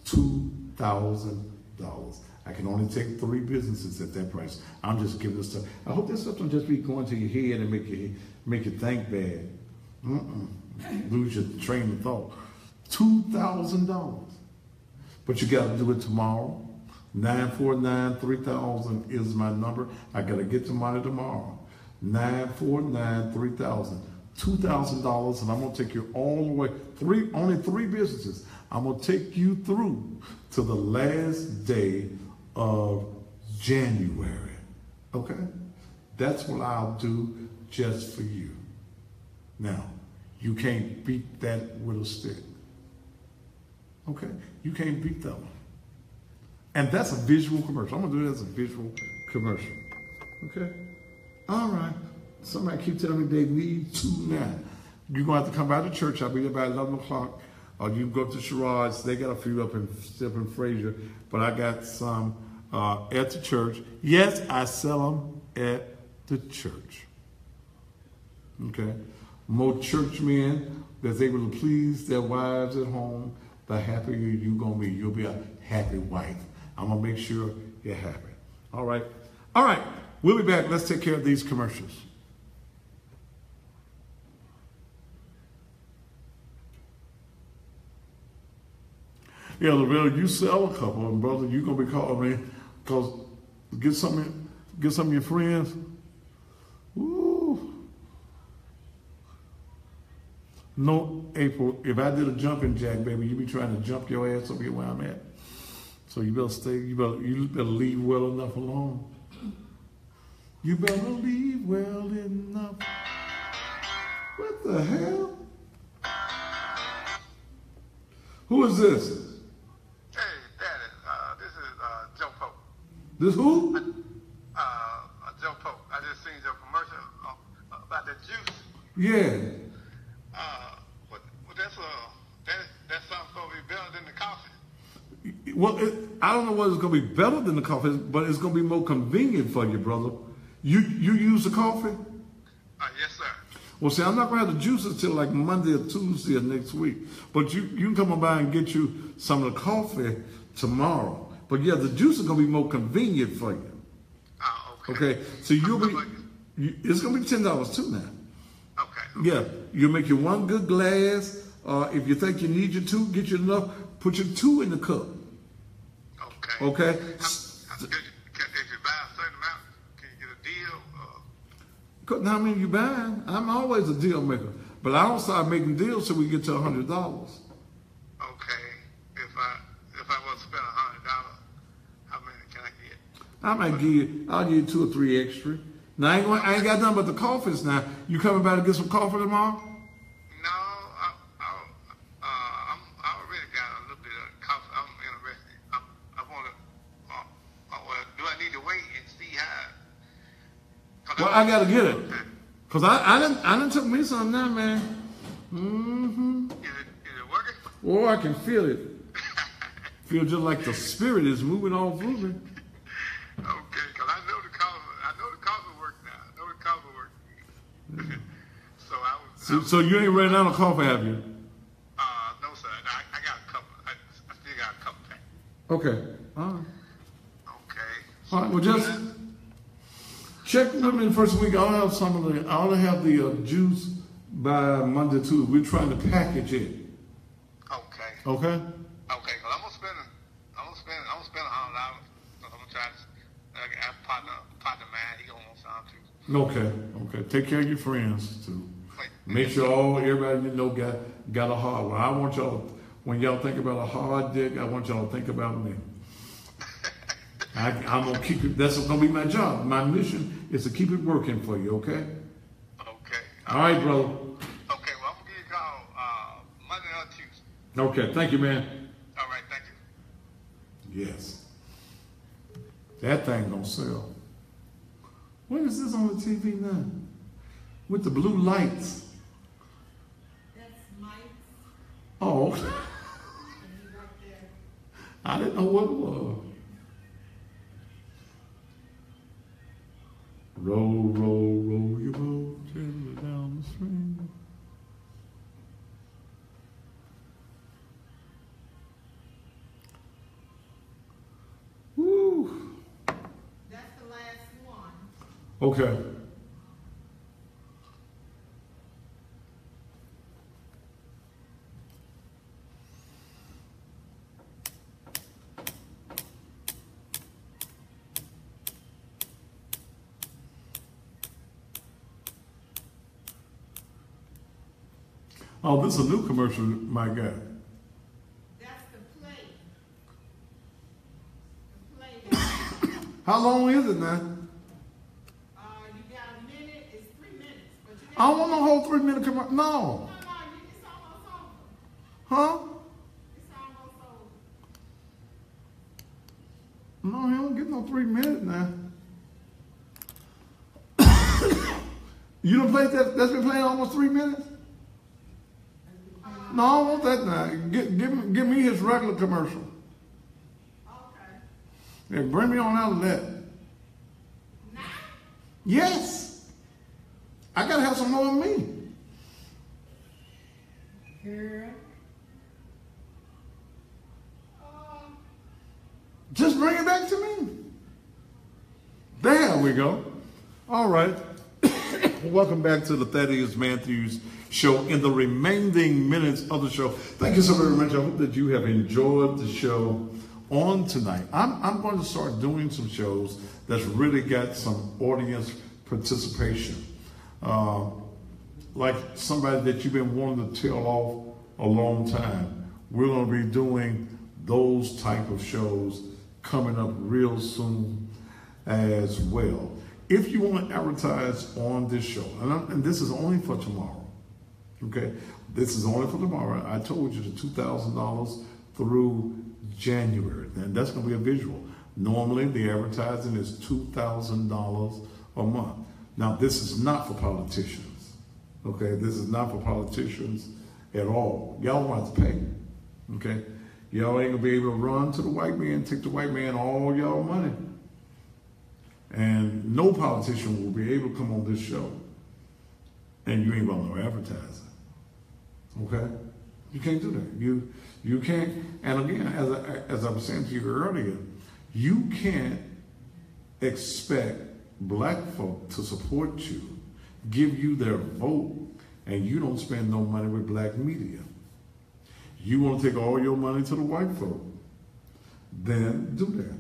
$2,000. I can only take 3 businesses at that price. I'm just giving this stuff. I hope this stuff don't just be going to your head and make you think bad. Lose your train of thought. $2,000. But you got to do it tomorrow. 949-3000 is my number. I got to get the money tomorrow. 949-3000. $2,000, and I'm going to take you all the way. Only 3 businesses. I'm going to take you through to the last day of January. Okay? That's what I'll do just for you. Now, you can't beat that with a stick. Okay? You can't beat that one. And that's a visual commercial. I'm going to do it as a visual commercial. Okay? All right. Somebody keep telling me they need 2 now. You're going to have to come by the church. I'll be there by 11 o'clock. Or you can go to Sherrod's. They got a few up in Fraser. But I got some at the church. Yes, I sell them at the church. Okay? More churchmen that's able to please their wives at home, the happier you're going to be. You'll be a happy wife. I'm going to make sure you're happy. All right? All right. We'll be back. Let's take care of these commercials. Yeah, Lavelle, you sell a couple, and brother, you're going to be calling me because get some of your friends. Ooh. No, April, if I did a jumping jack, baby, you be trying to jump your ass over here where I'm at. So you better stay, you better leave well enough alone. You better leave well enough. What the hell? Who is this? Hey, Daddy, this is Joe Pope. This who? Joe Pope. I just seen your commercial about that juice. Yeah. That's something supposed to be better than the coffee. Well, I don't know whether it's going to be better than the coffee, but it's going to be more convenient for you, brother. You use the coffee? Yes, sir. Well, see, I'm not going to have the juice until like Monday or Tuesday of next week. But you can come on by and get you some of the coffee tomorrow. But yeah, the juice is going to be more convenient for you. Okay. So it's going to be $10 too now. Okay. Yeah, you'll make you 1 good glass. If you think you need your 2, get you enough. Put your 2 in the cup. Okay? If you buy a certain amount, can you get a deal? 'Cause how many you buying? I'm always a deal maker. But I don't start making deals till we get to $100. Okay. If I was to spend $100, how many can I get? I'll give you 2 or 3 extra. Now I ain't got nothing but the coffees now. You coming by to get some coffee tomorrow? No, I already got a little bit of coffee. I'm interested. I want to. Well, do I need to wait and see how? Well, I gotta get it. Cause I didn't took me something now, man. Mm-hmm. Is it working? Oh, I can feel it. Feel just like the spirit is moving all through me. Okay, because I know the coffee works now. I know the coffee works. So you ain't running out of coffee, have you? No, sir. I got a couple. I still got a couple packs. Okay. All right. Okay. All right. Well, just check with me the first week. I'll have the juice by Monday, Tuesday. We're trying to package it. Okay. Okay. Okay. Because I'm gonna spend $100. I'm gonna try to. I have a partner man. He gonna want some too. Okay. Take care of your friends too. Make sure everybody you know got a hard one. I want y'all, when y'all think about a hard dick, I want y'all to think about me. I'm gonna keep it. That's gonna be my job. My mission is to keep it working for you. Okay. Okay. All right, brother. Okay. Well, I'm gonna give you a call Monday or Tuesday. Okay. Thank you, man. All right. Thank you. Yes. That thing gonna sell. What is this on the TV now? With the blue lights. That's Mike's. Oh. And he right there. I didn't know what it was. Roll, roll, roll your boat gently down the stream. Woo. That's the last one. Okay. Oh, this is a new commercial, my guy. That's the plate. The plate. How long is it now? You got a minute. It's 3 minutes. But you I don't want no whole 3-minute commercial. No. No, it's almost over. Huh? It's almost over. No, he don't get no 3 minutes now. You done played that? That's been playing almost 3 minutes? No, I don't want that now. Give me his regular commercial. Okay. Yeah, bring me on out of that. Now? Yes. I gotta have some more of me. Girl. Just bring it back to me. There we go. All right. Welcome back to the Thaddeus Matthews Show. In the remaining minutes of the show, thank you so very much. I hope that you have enjoyed the show on tonight. I'm going to start doing some shows that's really got some audience participation. Like somebody that you've been wanting to tell off a long time. We're going to be doing those type of shows coming up real soon as well. If you want to advertise on this show, and this is only for tomorrow, okay? This is only for tomorrow. I told you the $2,000 through January, and that's going to be a visual. Normally, the advertising is $2,000 a month. Now, this is not for politicians, okay? This is not for politicians at all. Y'all don't have to pay, okay? Y'all ain't going to be able to run to the white man, take the white man all y'all money. And no politician will be able to come on this show and you ain't got no advertising. Okay? You can't do that. You can't, and again, as I was saying to you earlier, you can't expect black folk to support you, give you their vote, and you don't spend no money with black media. You want to take all your money to the white folk. then do that.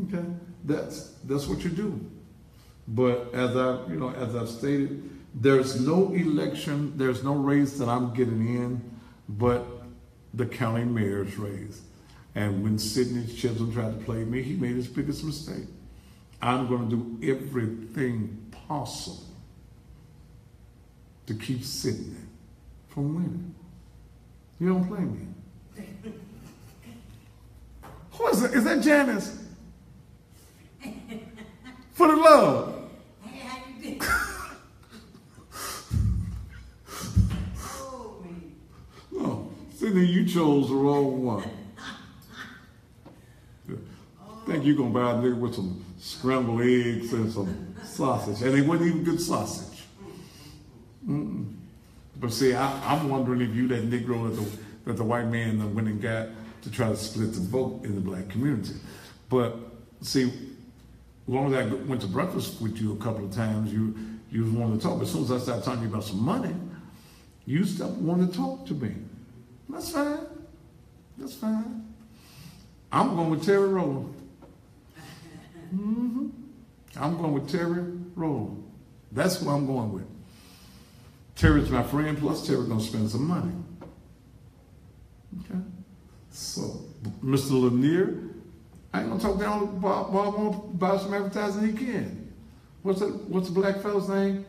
Okay, that's what you do. But as I've stated, there's no election, there's no race that I'm getting in, but the county mayor's race. And when Sidney Chisholm tried to play me, he made his biggest mistake. I'm going to do everything possible to keep Sidney from winning. You don't play me. Who is that? Is that Janice? For the love. Hey, how you doing? Oh, man. No, Sidney, you chose the wrong one. Think you're going to buy a nigga with some scrambled eggs and some sausage. And it wasn't even good sausage. Mm-mm. But see, I'm wondering if you that Negro that the white man went and got to try to split the vote in the black community. But see, as long as I went to breakfast with you a couple of times, you was wanting to talk. But as soon as I started talking to you about some money, you stopped wanting to talk to me. That's fine. That's fine. I'm going with Terry Rowland. Mm-hmm. I'm going with Terry Rowland. That's who I'm going with. Terry's my friend, plus Terry's going to spend some money. Okay? So, Mr. Lanier, I ain't going to talk down Bob wants to buy some advertising, he can. What's the black fellow's name?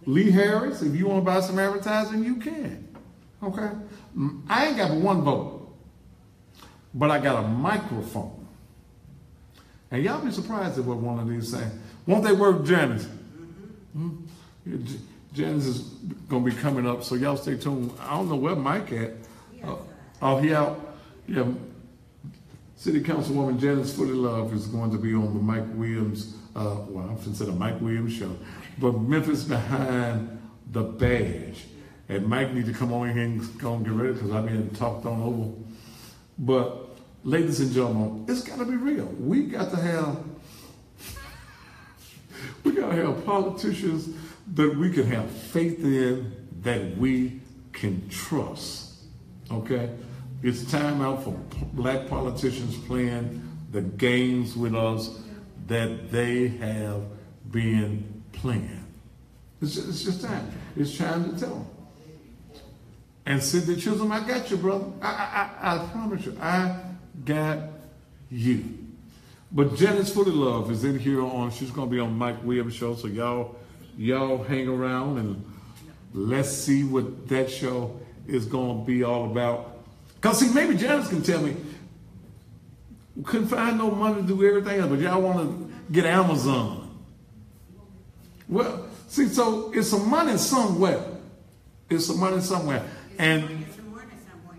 Lee Harris. If you want to buy some advertising, you can. Okay? I ain't got but one vote, but I got a microphone. And y'all be surprised at what one of these things. Won't they work, Janice? Mm-hmm. Janice is going to be coming up, so y'all stay tuned. I don't know where Mike at. He out. Yeah, City Councilwoman Janice Footylove is going to be on the Mike Williams, well, I'm going to say the Mike Williams show, but Memphis Behind the Badge. And Mike need to come on here and go and get ready because I've been talked on over. But ladies and gentlemen, it's got to be real. We got to have politicians that we can have faith in, that we can trust. Okay? It's time out for black politicians playing the games with us that they have been playing. It's just time. It's time to tell them. And Sidney Chisholm, I got you, brother. I promise you, I got you. But Janice Footylove is in here she's going to be on Mike Williams' show, so y'all hang around and let's see what that show is going to be all about. Because see, maybe Janice can tell me, we couldn't find no money to do everything else, but y'all want to get Amazon. Well, see, so it's some money somewhere. It's some money somewhere. And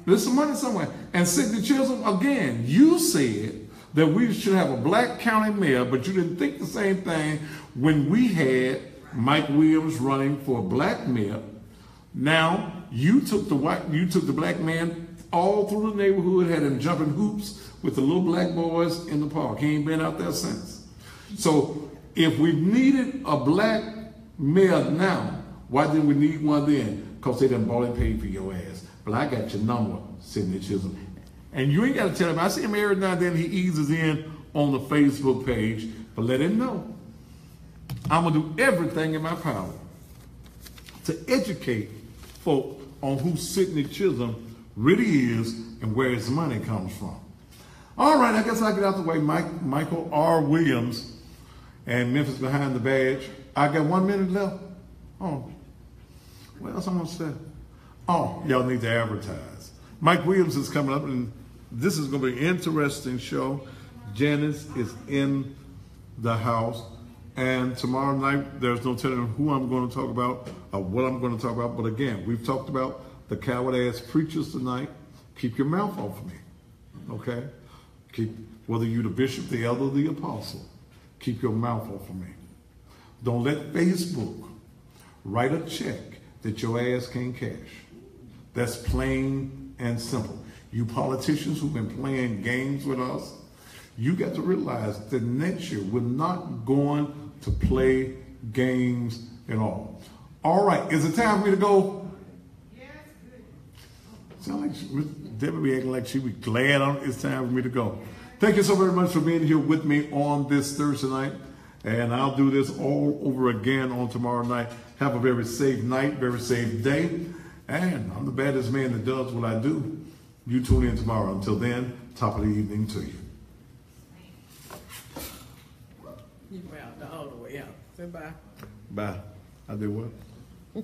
there's some money somewhere. And Sidney Chisholm, again, you said that we should have a black county mayor, but you didn't think the same thing when we had Mike Williams running for a black mayor. Now, you took the black man all through the neighborhood, had him jumping hoops with the little black boys in the park. He ain't been out there since. So if we needed a black mayor now, why didn't we need one then? Because they done bought and paid for your ass. But I got your number, Sidney Chisholm. And you ain't got to tell him. I see him every now and then. He eases in on the Facebook page. But let him know. I'm going to do everything in my power to educate folk on who Sidney Chisholm really is and where his money comes from. All right, I guess I'll get out the way. Michael R. Williams and Memphis Behind the Badge. I got 1 minute left. Oh, what else I'm going to say? Oh, y'all need to advertise. Mike Williams is coming up, and this is going to be an interesting show. Janice is in the house, and tomorrow night, there's no telling who I'm going to talk about or what I'm going to talk about. But again, we've talked about the coward-ass preachers tonight. Keep your mouth off of me, okay? Whether you're the bishop, the elder, the apostle, keep your mouth off of me. Don't let Facebook write a check that your ass can't cash. That's plain and simple. You politicians who've been playing games with us, you got to realize that next year we're not going to play games at all. All right, is it time for me to go? Yes, good. Sound like Debbie be acting like she be glad it's time for me to go. Thank you so very much for being here with me on this Thursday night. And I'll do this all over again on tomorrow night. Have a very safe night, very safe day. And I'm the baddest man that does what I do. You tune in tomorrow. Until then, top of the evening to you. You out all the way out. Say bye. Bye. I did what?